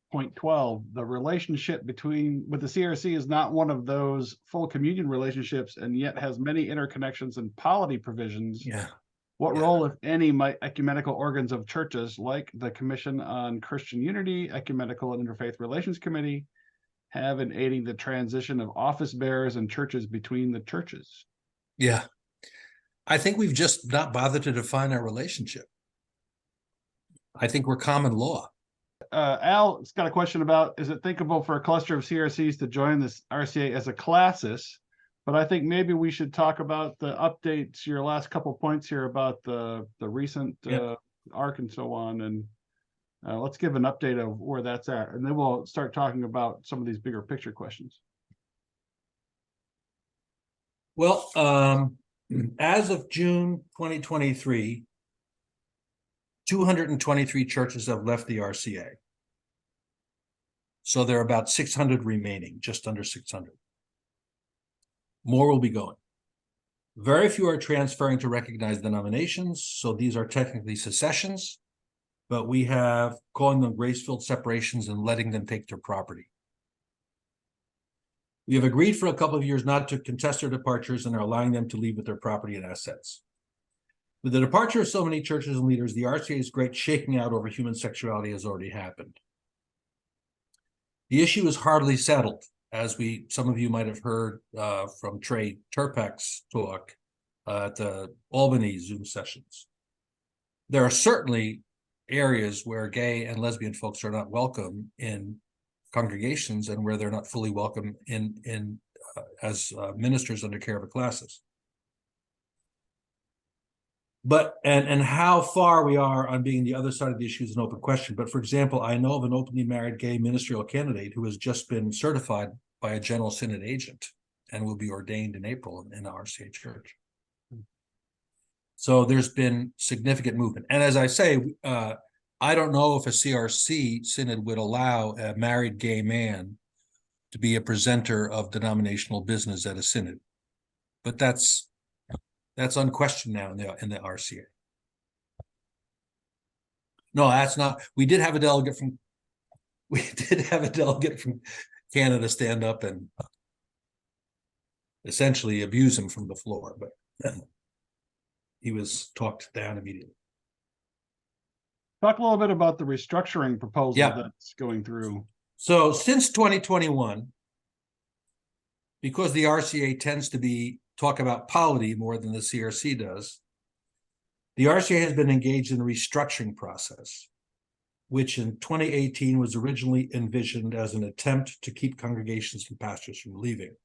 point 12. The relationship with the CRC is not one of those full communion relationships, and yet has many interconnections and polity provisions. Yeah. What role, if any, might ecumenical organs of churches like the Commission on Christian Unity, Ecumenical and Interfaith Relations Committee, have in aiding the transition of office bearers and churches between the churches? Yeah. I think we've just not bothered to define our relationship. I think we're common law. Al's got a question about, is it thinkable for a cluster of CRCs to join this RCA as a classis? But I think maybe we should talk about the updates, your last couple points here about the recent ARC and so on. And let's give an update of where that's at. And then we'll start talking about some of these bigger picture questions. Well, as of June 2023, 223 churches have left the RCA. So there are about 600 remaining, just under 600. More will be going. Very few are transferring to recognized denominations, so these are technically secessions, but we have calling them grace-filled separations and letting them take their property. We have agreed for a couple of years not to contest their departures and are allowing them to leave with their property and assets. With the departure of so many churches and leaders, the RCA's great shaking out over human sexuality has already happened. The issue is hardly settled, as some of you might have heard from Trey Turpek's talk at the Albany Zoom sessions. There are certainly areas where gay and lesbian folks are not welcome in congregations, and where they're not fully welcome as ministers under care of a classis. But and how far we are on being the other side of the issue is an open question. But for example, I know of an openly married gay ministerial candidate who has just been certified by a General Synod agent and will be ordained in April in the RCA church. So there's been significant movement. And as I say, I don't know if a CRC synod would allow a married gay man to be a presenter of denominational business at a synod, but that's unquestioned now in the RCA. No, that's not. We did have a delegate from Canada stand up and essentially abuse him from the floor, but he was talked down immediately. Talk a little bit about the restructuring proposal that's going through. So since 2021, because the RCA tends to talk about polity more than the CRC does, the RCA has been engaged in a restructuring process, which in 2018 was originally envisioned as an attempt to keep congregations and pastors from leaving.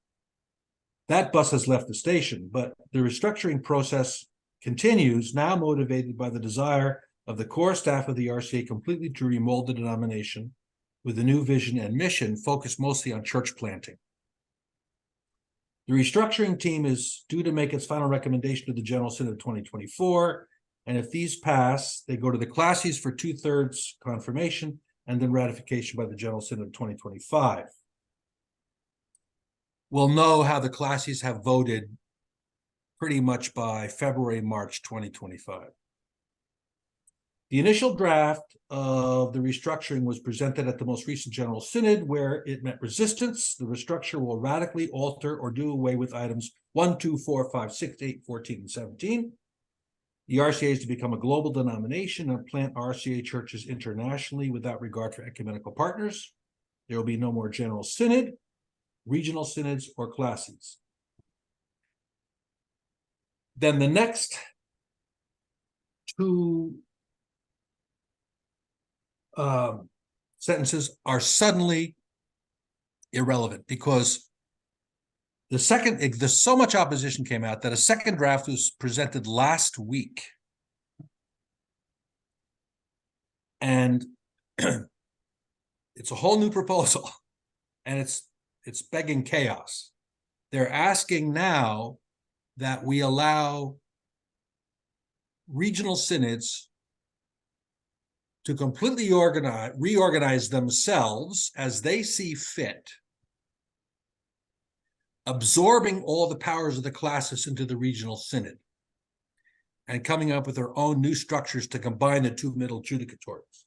That bus has left the station, but the restructuring process continues, now motivated by the desire of the core staff of the RCA completely to remold the denomination with a new vision and mission focused mostly on church planting. The restructuring team is due to make its final recommendation to the General Synod of 2024, and if these pass, they go to the classis for 2/3 confirmation and then ratification by the General Synod of 2025. We'll know how the classis have voted pretty much by February, March 2025. The initial draft of the restructuring was presented at the most recent General Synod, where it met resistance. The restructure will radically alter or do away with items 1, 2, 4, 5, 6, 8, 14, and 17. The RCA is to become a global denomination and plant RCA churches internationally without regard for ecumenical partners. There will be no more General Synod, regional synods, or classes. Then the next two sentences are suddenly irrelevant, because there's so much opposition came out that a second draft was presented last week. And it's a whole new proposal, and it's begging chaos. They're asking now that we allow regional synods to completely reorganize themselves as they see fit, absorbing all the powers of the classis into the regional synod, and coming up with their own new structures to combine the two middle judicatories.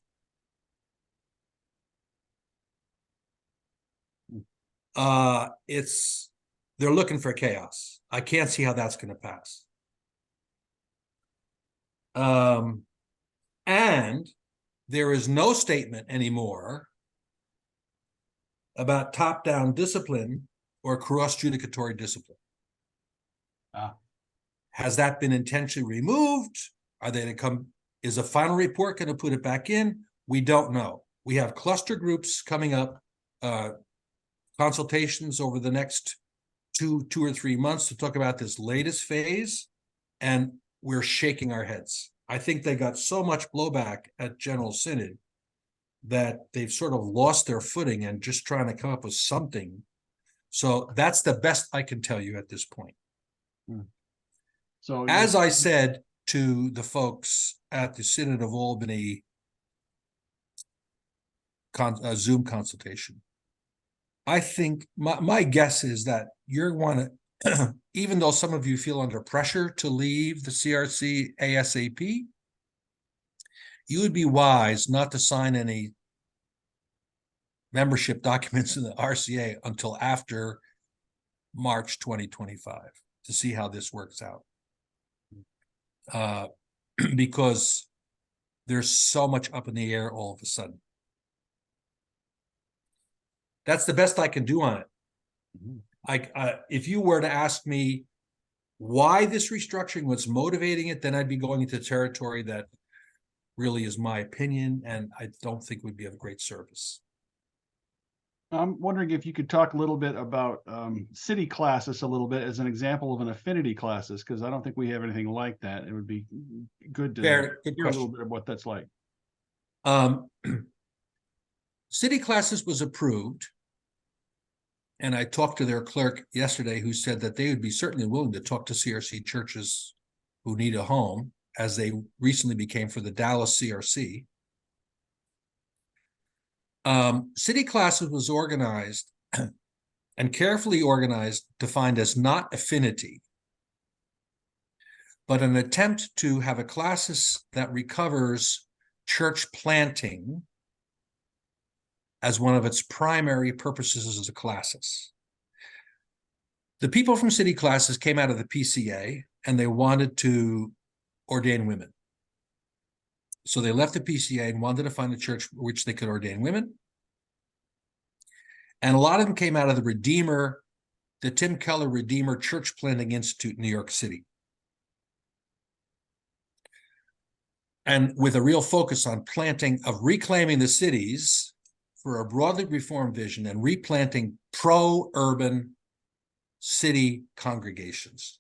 They're looking for chaos. I can't see how that's going to pass. And there is no statement anymore about top-down discipline or cross-judicatory discipline. Has that been intentionally removed? Are they going to come? Is a final report going to put it back in? We don't know. We have cluster groups coming up, consultations over the next two or 3 months to talk about this latest phase, and we're shaking our heads. I think they got so much blowback at General Synod that they've sort of lost their footing and just trying to come up with something. So that's the best I can tell you at this point. So, as I said to the folks at the Synod of Albany Zoom consultation, I think my guess is that you're one, even though some of you feel under pressure to leave the CRC ASAP, you would be wise not to sign any membership documents in the RCA until after March 2025 to see how this works out. Because there's so much up in the air all of a sudden. That's the best I can do on it. If you were to ask me why this restructuring, what's motivating it, then I'd be going into territory that really is my opinion, and I don't think would be of great service. I'm wondering if you could talk a little bit about city classes a little bit as an example of an affinity classes, because I don't think we have anything like that. It would be good to hear a little bit of what that's like. City classes was approved, and I talked to their clerk yesterday who said that they would be certainly willing to talk to CRC churches who need a home, as they recently became for the Dallas CRC. City classes was organized and carefully organized, defined as not affinity, but an attempt to have a classis that recovers church planting as one of its primary purposes as a classis. The people from city classes came out of the PCA and they wanted to ordain women. So they left the PCA and wanted to find a church which they could ordain women. And a lot of them came out of the Tim Keller Redeemer Church Planting Institute in New York City. And with a real focus on reclaiming the cities for a broadly reformed vision and replanting pro-urban city congregations.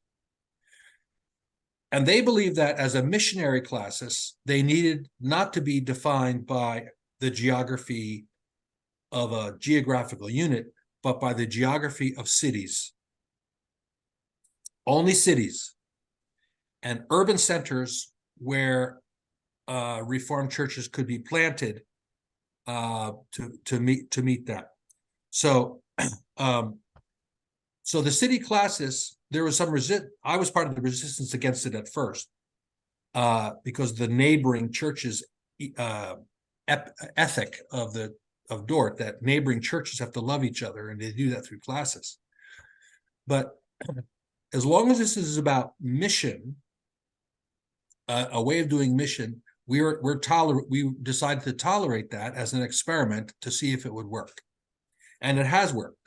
And they believed that as a missionary classis, they needed not to be defined by the geography of a geographical unit, but by the geography of cities. Only cities and urban centers where Reformed churches could be planted to meet that. So, so the city classis, there was some I was part of the resistance against it at first, because the neighboring churches ethic of Dort, that neighboring churches have to love each other, and they do that through classes. But as long as this is about mission, a way of doing mission, we decided to tolerate that as an experiment to see if it would work, and it has worked.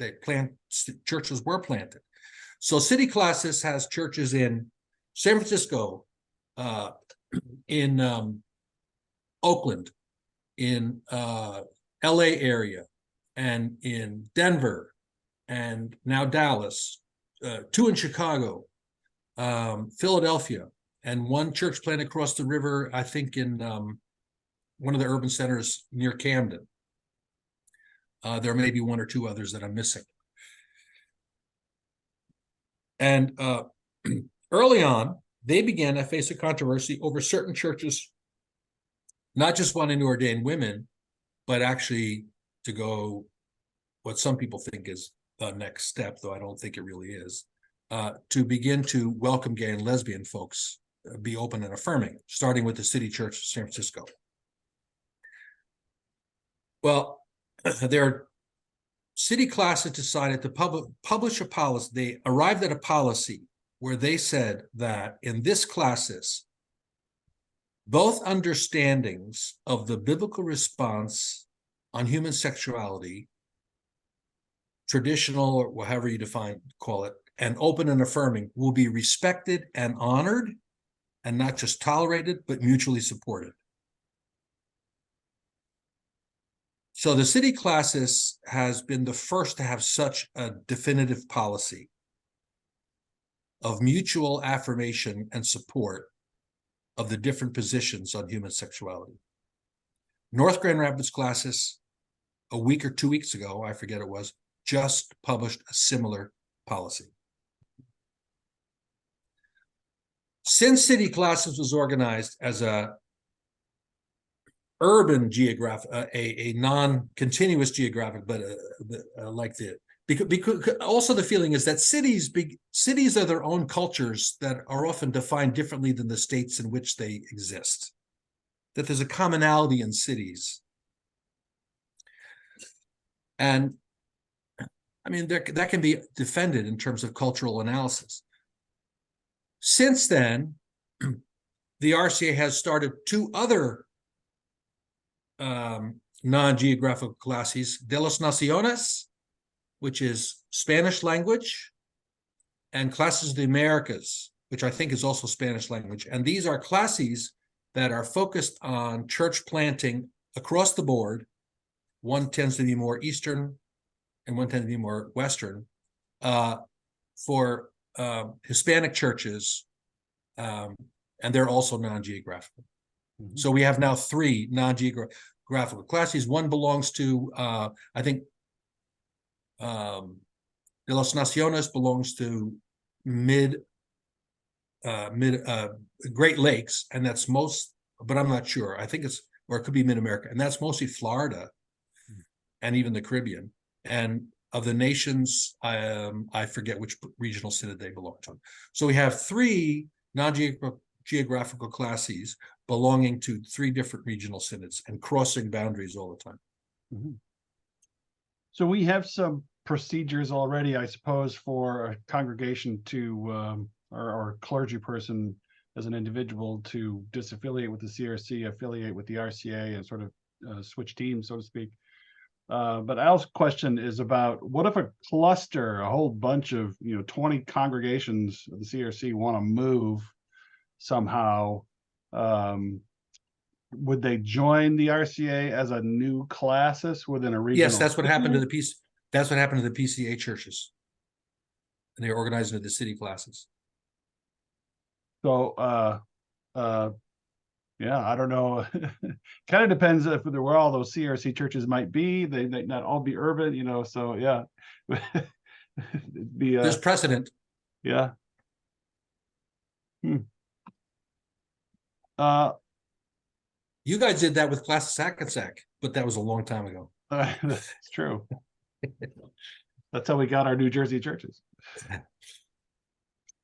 Churches were planted. So city classis has churches in San Francisco, in Oakland, in LA area, and in Denver, and now Dallas, 2 in Chicago, Philadelphia, and one church planted across the river, I think in one of the urban centers near Camden. There may be 1 or 2 others that I'm missing. And early on, they began to face a controversy over certain churches not just wanting to ordain women, but actually to go what some people think is the next step, though I don't think it really is, to begin to welcome gay and lesbian folks, be open and affirming, starting with the City Church of San Francisco. Well, their city classes decided to publish a policy. They arrived at a policy where they said that in this classes, both understandings of the biblical response on human sexuality, traditional or however you call it, and open and affirming will be respected and honored, and not just tolerated, but mutually supported. So the city classis has been the first to have such a definitive policy of mutual affirmation and support of the different positions on human sexuality. North Grand Rapids classis, a week or 2 weeks ago, I forget it was, just published a similar policy. Since city classis was organized as a urban geographic, a non-continuous geographic, but like the because also the feeling is that cities are their own cultures that are often defined differently than the states in which they exist. That there's a commonality in cities, and I mean that can be defended in terms of cultural analysis. Since then, the RCA has started 2 other non-geographical classes, de las Naciones, which is Spanish language, and Classes of the Americas, which I think is also Spanish language. And these are classes that are focused on church planting across the board. One tends to be more Eastern and one tends to be more Western, for Hispanic churches, and they're also non-geographical. Mm-hmm. So we have now 3 non-geographical classes. One belongs to, I think, de las Naciones belongs to Great Lakes, and that's most, but I'm not sure. I think it's, or it could be Mid-America, and that's mostly Florida and even the Caribbean. And of the nations, I forget which regional synod they belong to. So we have 3 non-geographical classes belonging to 3 different regional synods and crossing boundaries all the time. Mm-hmm. So we have some procedures already, I suppose, for a congregation to, or a clergy person as an individual to disaffiliate with the CRC, affiliate with the RCA, and sort of switch teams, so to speak. But Al's question is about, what if a cluster, a whole bunch of 20 congregations of the CRC want to move somehow? Would they join the RCA as a new classis within a regional? Yes, that's what happened to the That's what happened to the PCA churches, and they organized into the city classes. So, yeah, I don't know. Kind of depends if there were all those CRC churches might be. They might not all be urban, So yeah, there's precedent. Yeah. You guys did that with Classis Hackensack, but that was a long time ago. That's true. That's how we got our New Jersey churches.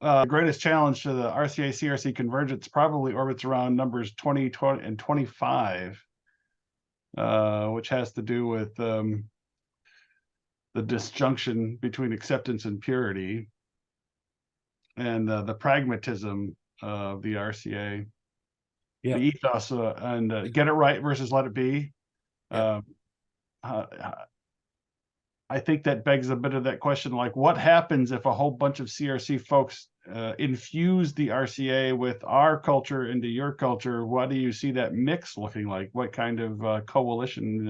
The greatest challenge to the RCA CRC convergence probably orbits around numbers 20, 20 and 25, which has to do with the disjunction between acceptance and purity, and the pragmatism of the RCA, the ethos, and get it right versus let it be. I think that begs a bit of that question, like what happens if a whole bunch of CRC folks infuse the RCA with our culture into your culture? What do you see that mix looking like? What kind of coalition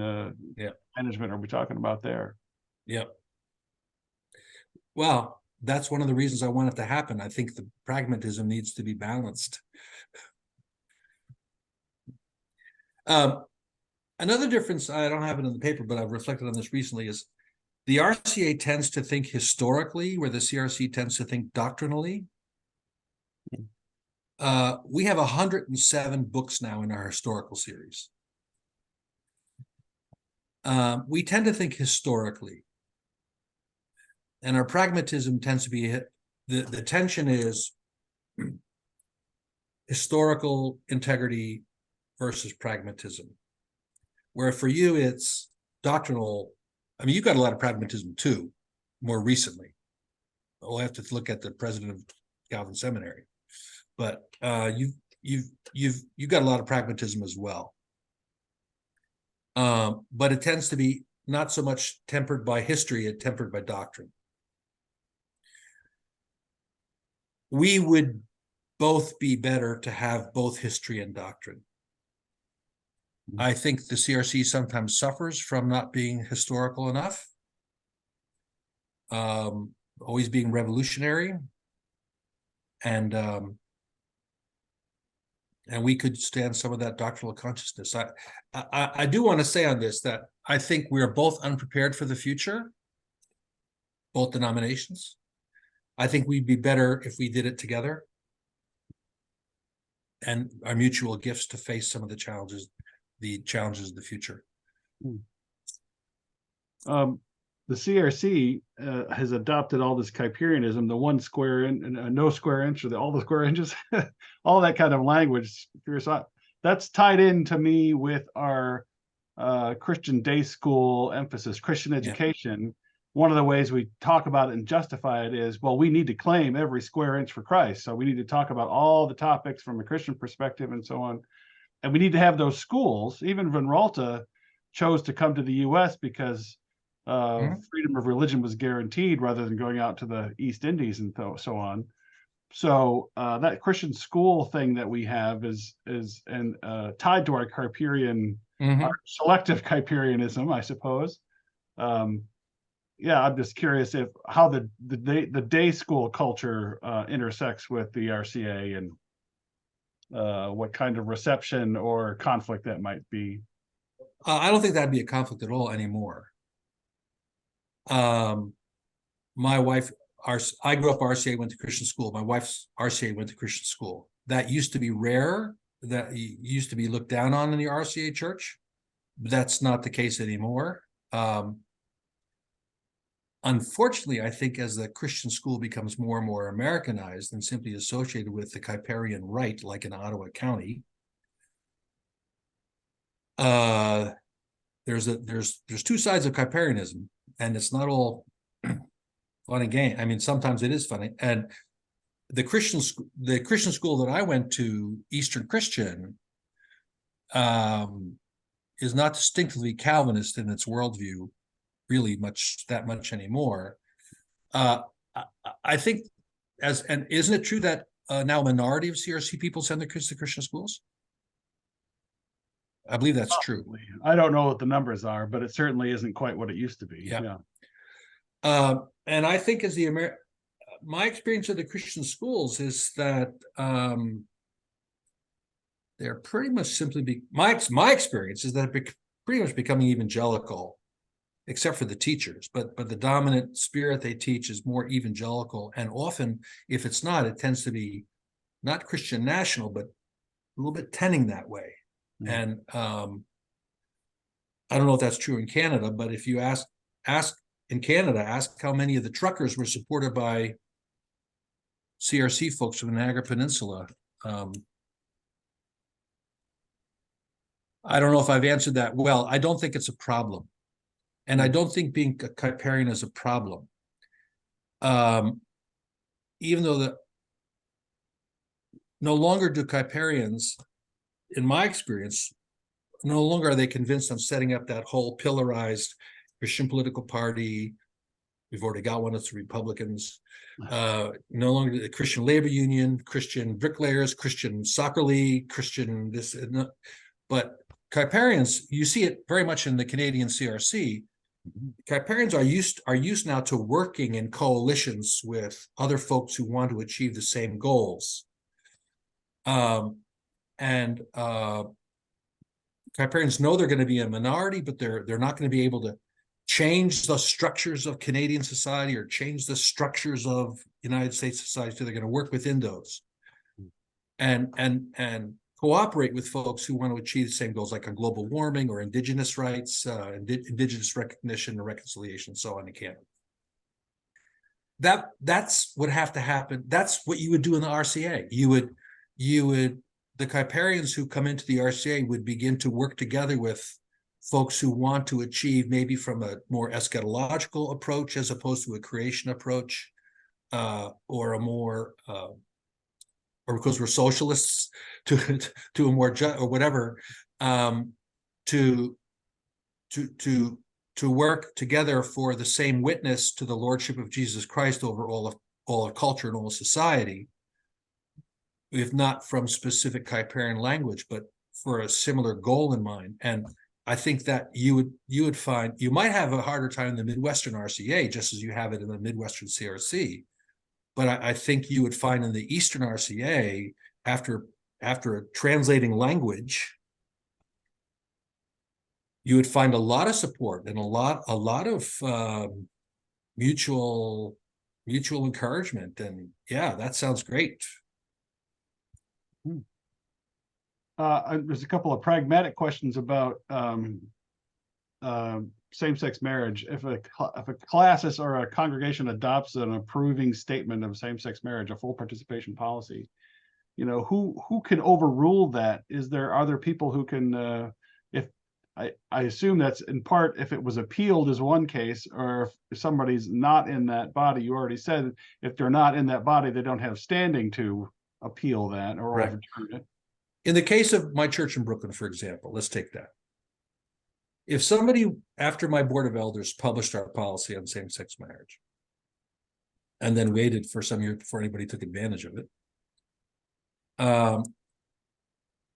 management are we talking about there? Yeah. Well, that's one of the reasons I want it to happen. I think the pragmatism needs to be balanced. Another difference, I don't have it in the paper, but I've reflected on this recently, is the RCA tends to think historically, where the CRC tends to think doctrinally. We have 107 books now in our historical series. We tend to think historically, and our pragmatism tends to be, the tension is historical integrity versus pragmatism, where for you it's doctrinal. I mean, you've got a lot of pragmatism too, more recently. We'll have to look at the president of Calvin Seminary, but you've got a lot of pragmatism as well. But it tends to be not so much tempered by history, it's tempered by doctrine. We would both be better to have both history and doctrine. I think the CRC sometimes suffers from not being historical enough, always being revolutionary, and we could stand some of that doctrinal consciousness. I do want to say on this that I think we are both unprepared for the future, both denominations. I think we'd be better if we did it together, and our mutual gifts to face some of the challenges of the future. The CRC has adopted all this Kuyperianism, the one square and no square inch, or all the square inches, all that kind of language. That's tied in to me with our Christian day school emphasis, Christian education. Yeah. One of the ways we talk about it and justify it is, well, we need to claim every square inch for Christ. So we need to talk about all the topics from a Christian perspective and so on. And we need to have those schools. Even Van Raalte chose to come to the U.S. because freedom of religion was guaranteed rather than going out to the East Indies and so on. So that Christian school thing that we have is tied to our Kuyperian, our selective Kuyperianism, I suppose. Yeah, I'm just curious how the day school culture intersects with the RCA, and what kind of reception or conflict that might be. I don't think that'd be a conflict at all anymore. My wife, I grew up RCA, went to Christian school. My wife's RCA went to Christian school. That used to be rare. That used to be looked down on in the RCA church. But that's not the case anymore. Unfortunately, I think as the Christian school becomes more and more Americanized and simply associated with the Kuyperian right, like in Ottawa County, there's two sides of Kuyperianism, and it's not all fun and game. I mean, sometimes it is funny. And the Christian school that I went to, Eastern Christian, is not distinctively Calvinist in its worldview, really that much anymore. I think, and isn't it true that now a minority of CRC people send their kids to Christian schools? I believe that's true. I don't know what the numbers are, but it certainly isn't quite what it used to be. Yeah. And I think as my experience of the Christian schools is that they're pretty much simply my experience is that they're pretty much becoming evangelical, except for the teachers, but the dominant spirit they teach is more evangelical, and often, if it's not, it tends to be not Christian national, but a little bit tending that way. And I don't know if that's true in Canada, but if you ask in Canada, ask how many of the truckers were supported by CRC folks from the Niagara Peninsula. I don't know if I've answered that well. I don't think it's a problem. And I don't think being a Kuyperian is a problem. Even though no longer do Kuyperians, in my experience, no longer are they convinced on setting up that whole pillarized Christian political party. We've already got one, it's the Republicans. No longer the Christian Labor Union, Christian bricklayers, Christian soccer league, Christian this. But Kuyperians, you see it very much in the Canadian CRC. Kuyperians are used now to working in coalitions with other folks who want to achieve the same goals. And Kuyperians know they're going to be a minority, but they're not going to be able to change the structures of Canadian society or change the structures of United States society. So they're going to work within those. and cooperate with folks who want to achieve the same goals, like on global warming or indigenous rights, indigenous recognition and reconciliation, and so on in Canada. That's what have to happen. That's what you would do in the RCA. The Kuyperians who come into the RCA would begin to work together with folks who want to achieve, maybe from a more eschatological approach as opposed to a creation approach, or a more or because we're socialists, to a more just or whatever, to work together for the same witness to the lordship of Jesus Christ over all of culture and all of society, if not from specific Kuyperian language, but for a similar goal in mind. And I think that you would find you might have a harder time in the Midwestern RCA, just as you have it in the Midwestern CRC. But I think you would find in the Eastern RCA, after translating language, you would find a lot of support and a lot of mutual encouragement. And yeah, that sounds great. There's a couple of pragmatic questions about same-sex marriage. If a classis or a congregation adopts an approving statement of same-sex marriage, a full participation policy, who can overrule that? Are there people who can, if I assume that's in part if it was appealed is one case, or if somebody's not in that body. You already said if they're not in that body, they don't have standing to appeal that or Right. overturn it. In the case of my church in Brooklyn, for example, let's take that. If somebody, after my board of elders published our policy on same-sex marriage, and then waited for some years before anybody took advantage of it,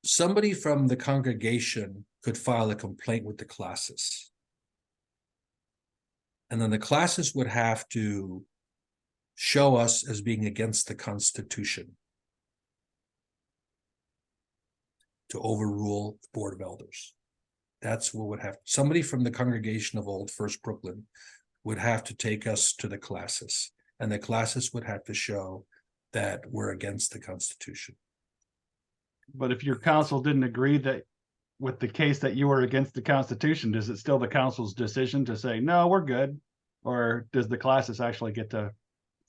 somebody from the congregation could file a complaint with the classis. And then the classis would have to show us as being against the Constitution to overrule the board of elders. That's what would have somebody from the congregation of Old First Brooklyn would have to take us to the classis, and the classis would have to show that we're against the Constitution. But if your council didn't agree that with the case that you were against the Constitution, is it still the council's decision to say, no, we're good? Or does the classis actually get to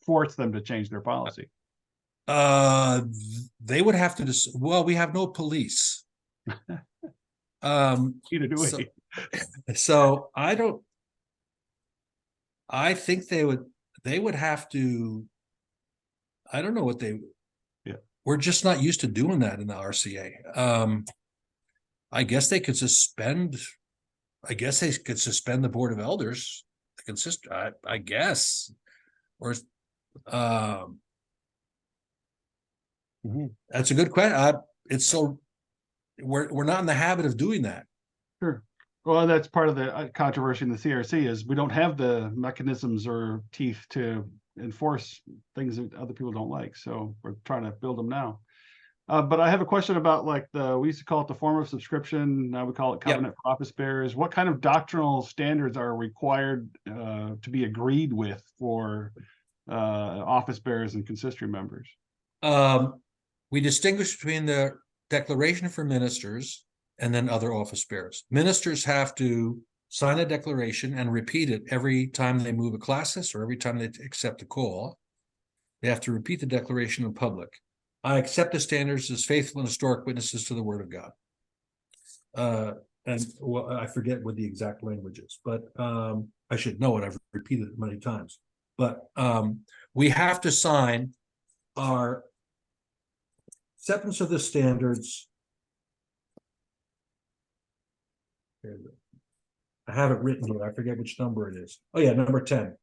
force them to change their policy? They would have to well, we have no police. Either do we. So I think they would have to, I don't know what we're just not used to doing that in the RCA. I guess they could suspend the board of elders. I guess, or that's a good question. We're not in the habit of doing that. Sure. Well, that's part of the controversy in the CRC is we don't have the mechanisms or teeth to enforce things that other people don't like. So we're trying to build them now. But I have a question about we used to call it the form of subscription. Now we call it covenant for office bearers. What kind of doctrinal standards are required to be agreed with for office bearers and consistory members? We distinguish between the declaration for ministers and then other office bearers. Ministers have to sign a declaration and repeat it every time they move a classis or every time they accept a call. They have to repeat the declaration in public. I accept the standards as faithful and historic witnesses to the word of God. And I forget what the exact language is, but I should know it. I've repeated it many times. But we have to sign our acceptance of the standards. I have it written here. I forget which number it is. Oh yeah, number 10.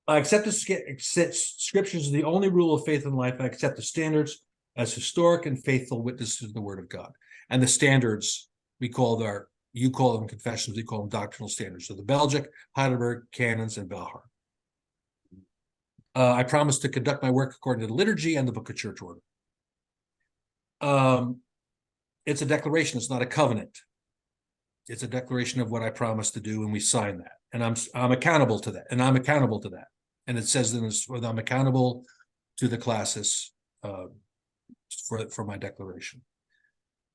I accept the scriptures as the only rule of faith and life. I accept the standards as historic and faithful witnesses to the word of God. And the standards, you call them confessions, we call them doctrinal standards. So the Belgic, Heidelberg, Canons, and Belhar. I promise to conduct my work according to the liturgy and the Book of Church Order. It's a declaration. It's not a covenant. It's a declaration of what I promise to do, and we sign that. And I'm accountable to that. And I'm accountable to that. And it says in this, I'm accountable to the classis for my declaration.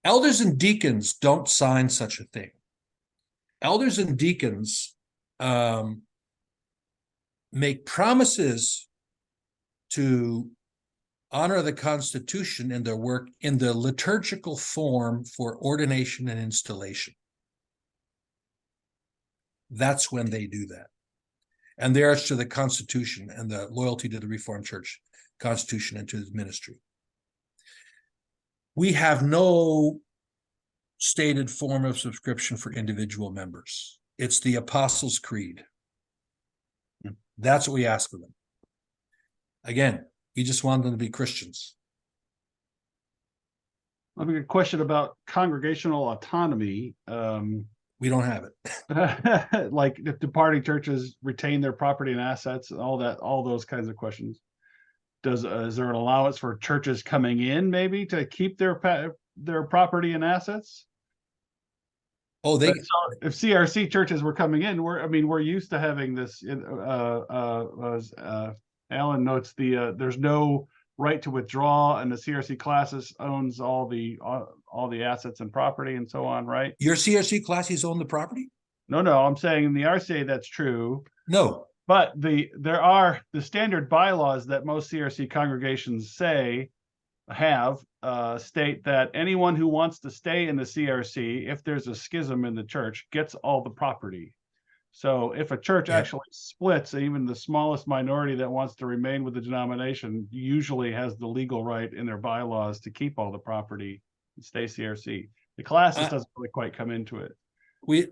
Elders and deacons don't sign such a thing. Elders and deacons make promises to honor the Constitution in their work in the liturgical form for ordination and installation. That's when they do that. And theirs to the Constitution and the loyalty to the Reformed Church Constitution and to his ministry. We have no stated form of subscription for individual members. It's the Apostles' Creed. That's what we ask of them. Again, we just want them to be Christians. I have a question about congregational autonomy. We don't have it. Like if departing churches retain their property and assets, all those kinds of questions. Is there an allowance for churches coming in maybe to keep their property and assets? Oh, so if CRC churches were coming in, we're used to having this. Alan notes there's no right to withdraw, and the CRC classis owns all the assets and property and so on, right? Your CRC classes own the property? No, I'm saying in the RCA that's true. No. But there are the standard bylaws that most CRC congregations state that anyone who wants to stay in the CRC, if there's a schism in the church, gets all the property. So if a church actually splits, even the smallest minority that wants to remain with the denomination usually has the legal right in their bylaws to keep all the property and stay CRC. The classis doesn't really quite come into it. We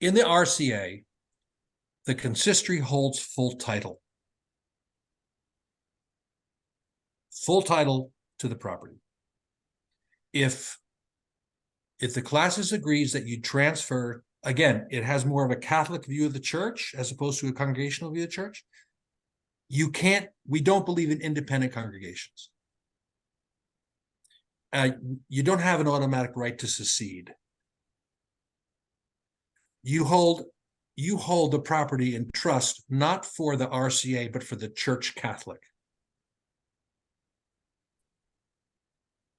in the RCA, the consistory holds full title. Full title to the property. If the classis agrees that you transfer, again, it has more of a Catholic view of the church as opposed to a congregational view of the church. We don't believe in independent congregations. You don't have an automatic right to secede. You hold the property in trust, not for the RCA, but for the Church Catholic.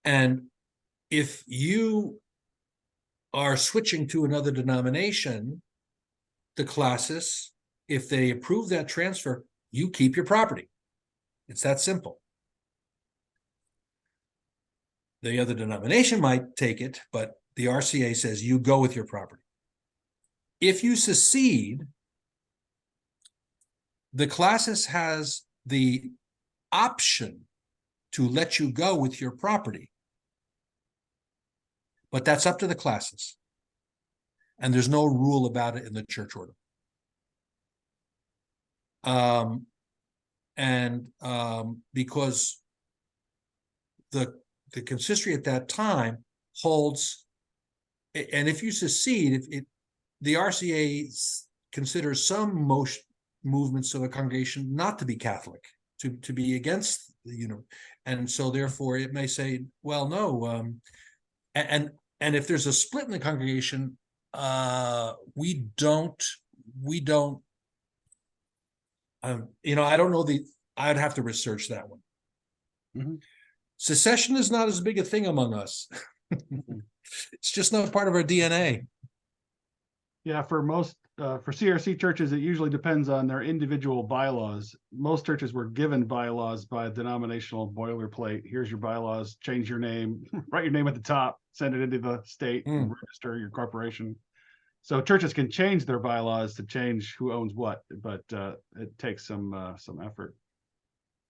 And if you are switching to another denomination, the classis, if they approve that transfer, you keep your property. It's that simple. The other denomination might take it, but the RCA says you go with your property. If you secede, the classis has the option to let you go with your property. But that's up to the classis. And there's no rule about it in the church order. Because the consistory at that time holds, and if you secede, the RCA considers some movements of a congregation not to be Catholic, to be against, and so therefore it may say, well, no, and if there's a split in the congregation, we don't. I don't know I'd have to research that one. Mm-hmm. Secession is not as big a thing among us. It's just not part of our DNA. Yeah, for CRC churches, it usually depends on their individual bylaws. Most churches were given bylaws by a denominational boilerplate. Here's your bylaws, change your name, write your name at the top, send it into the state, and register your corporation. So churches can change their bylaws to change who owns what, but it takes some effort.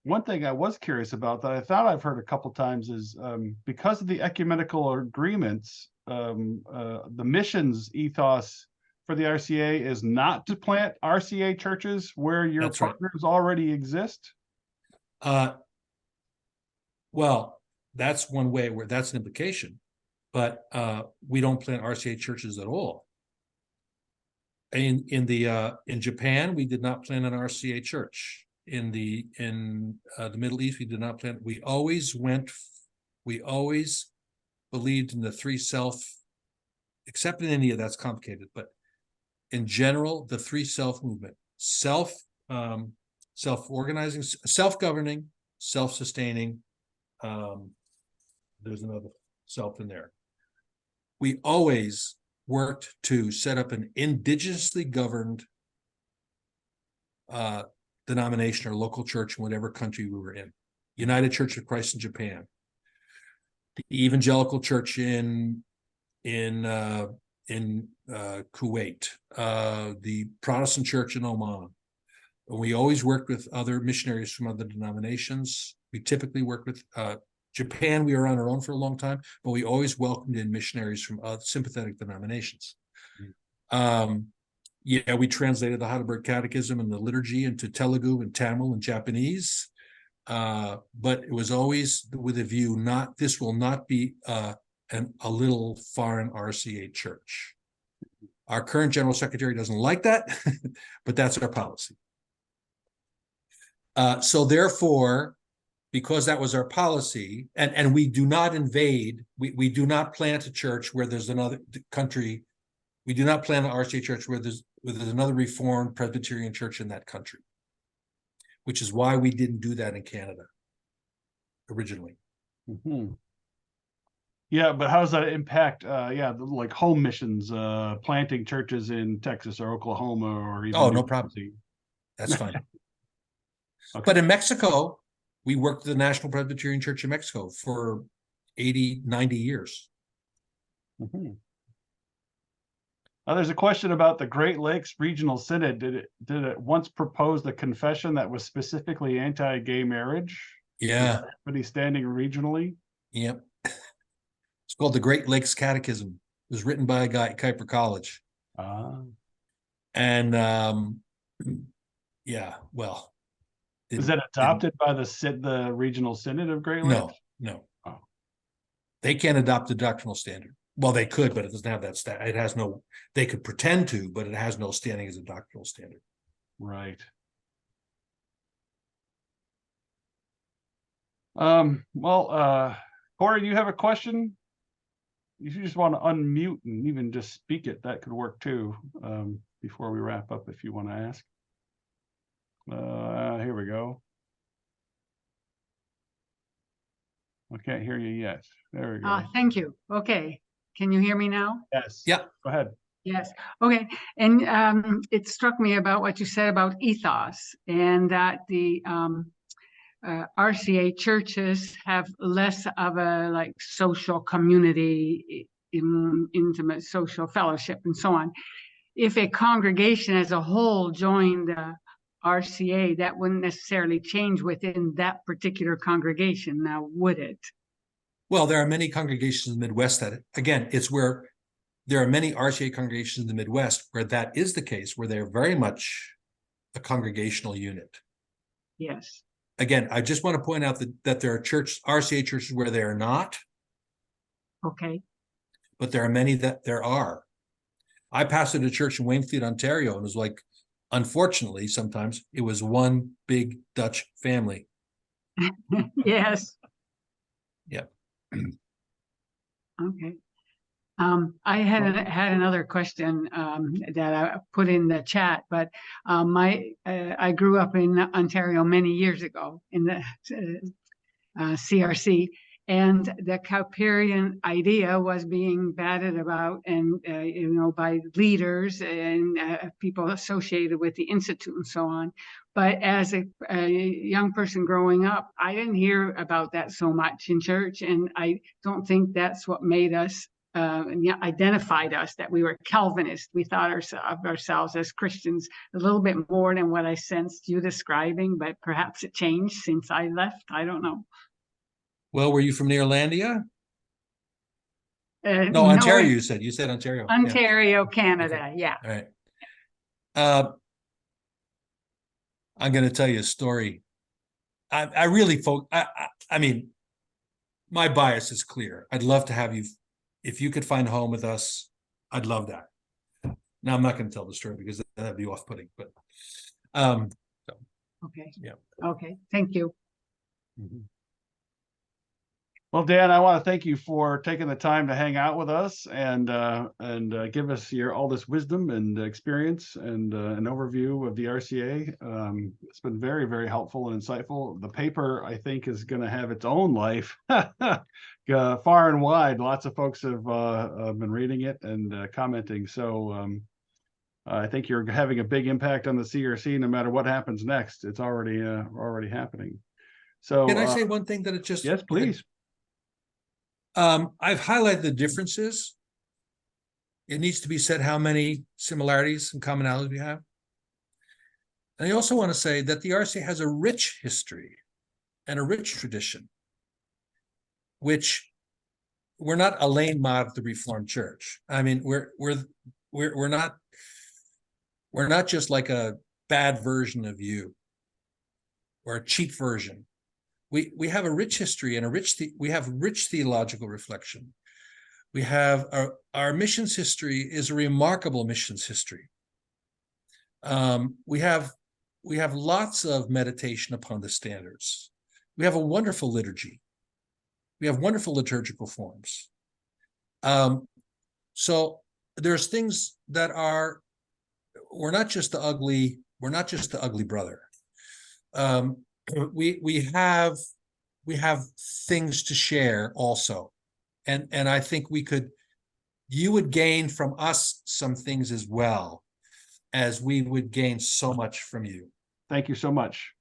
One thing I was curious about that I thought I've heard a couple times is because of the ecumenical agreements, the missions ethos for the RCA is not to plant RCA churches where your partners already exist? Well, that's one way where that's an implication, but we don't plant RCA churches at all. In Japan, we did not plant an RCA church. In the Middle East, we did not plant. We always believed in the three self, except in India, that's complicated, but in general, the three self movement: self-organizing, self-governing, self-sustaining. There's another self in there. We always worked to set up an indigenously governed denomination or local church in whatever country we were in. United Church of Christ in Japan, the Evangelical Church in Kuwait, the Protestant Church in Oman. And we always worked with other missionaries from other denominations. We typically worked with Japan. We were on our own for a long time, but we always welcomed in missionaries from sympathetic denominations. Yeah, we translated the Heidelberg Catechism and the liturgy into Telugu and Tamil and Japanese. But it was always with a view, this will not be a little foreign RCA church. Our current general secretary doesn't like that, but that's our policy. So therefore, because that was our policy, and we do not invade, we do not plant a church where there's another country. We do not plant an RCA church where there's another Reformed Presbyterian church in that country, which is why we didn't do that in Canada originally. Mm-hmm. Yeah, but how does that impact, like home missions, planting churches in Texas or Oklahoma or even no problem. That's fine. Okay. But in Mexico, we worked with the National Presbyterian Church in Mexico for 80, 90 years. Mm-hmm. There's a question about the Great Lakes Regional Synod. Did it once propose the confession that was specifically anti-gay marriage? Yeah. But he's standing regionally. Yep. It's called the Great Lakes Catechism. It was written by a guy at Kuiper College. And yeah, well. Is that adopted by the Regional Synod of Great Lakes? No. Oh. They can't adopt the doctrinal standard. Well, they could, but it doesn't have that it has no, they could pretend to, but it has no standing as a doctrinal standard. Right. Corey, you have a question? If you just want to unmute and even just speak it, that could work too. Before we wrap up, if you want to ask. Here we go. I can't hear you yet. There we go. Thank you. Okay. Can you hear me now? Yes. Yeah. Go ahead. Yes. Okay. And it struck me about what you said about ethos, and that the RCA churches have less of a social community, intimate social fellowship and so on. If a congregation as a whole joined RCA, that wouldn't necessarily change within that particular congregation, now would it? Well, there are many congregations in the Midwest that, again, it's where there are many RCA congregations in the Midwest where that is the case, where they're very much a congregational unit. Yes. Again, I just want to point out that there are RCA churches where they are not. Okay. But there are many that there are. I pastored a church in Waynflete, Ontario, and it was like, unfortunately, sometimes it was one big Dutch family. Yes. Yep. Okay. I had another question that I put in the chat, but I grew up in Ontario many years ago in the CRC, and the Cowperian idea was being batted about and by leaders and people associated with the Institute and so on. But as a young person growing up, I didn't hear about that so much in church, and I don't think that's what made us identified us, that we were Calvinists. We thought of ourselves as Christians a little bit more than what I sensed you describing, but perhaps it changed since I left. I don't know. Well, were you from Neerlandia? No, Ontario, you said Ontario. Ontario, yeah. Canada, okay. Yeah. All right. I'm going to tell you a story. I mean, my bias is clear. I'd love to have you, if you could find a home with us, I'd love that. Now, I'm not going to tell the story because that'd be off-putting, but okay. Yeah. Okay. Thank you. Mm-hmm. Well, Dan, I want to thank you for taking the time to hang out with us and give us all this wisdom and experience and an overview of the RCA. It's been very, very helpful and insightful. The paper, I think, is going to have its own life far and wide. Lots of folks have been reading it and commenting. So I think you're having a big impact on the CRC. No matter what happens next, it's already happening. So Can I say one thing that it just? Yes, please. I've highlighted the differences. It needs to be said how many similarities and commonalities we have. And I also want to say that the RCA has a rich history and a rich tradition, which we're not a lane mod of the Reformed Church. I mean, we're not just like a bad version of you or a cheap version. We have a rich history and we have rich theological reflection. We have our missions history is a remarkable missions history. We have lots of meditation upon the standards. We have a wonderful liturgy. We have wonderful liturgical forms. So there's things that we're not just the ugly brother. We have things to share also, and I think you would gain from us some things as well as we would gain so much from you. Thank you so much.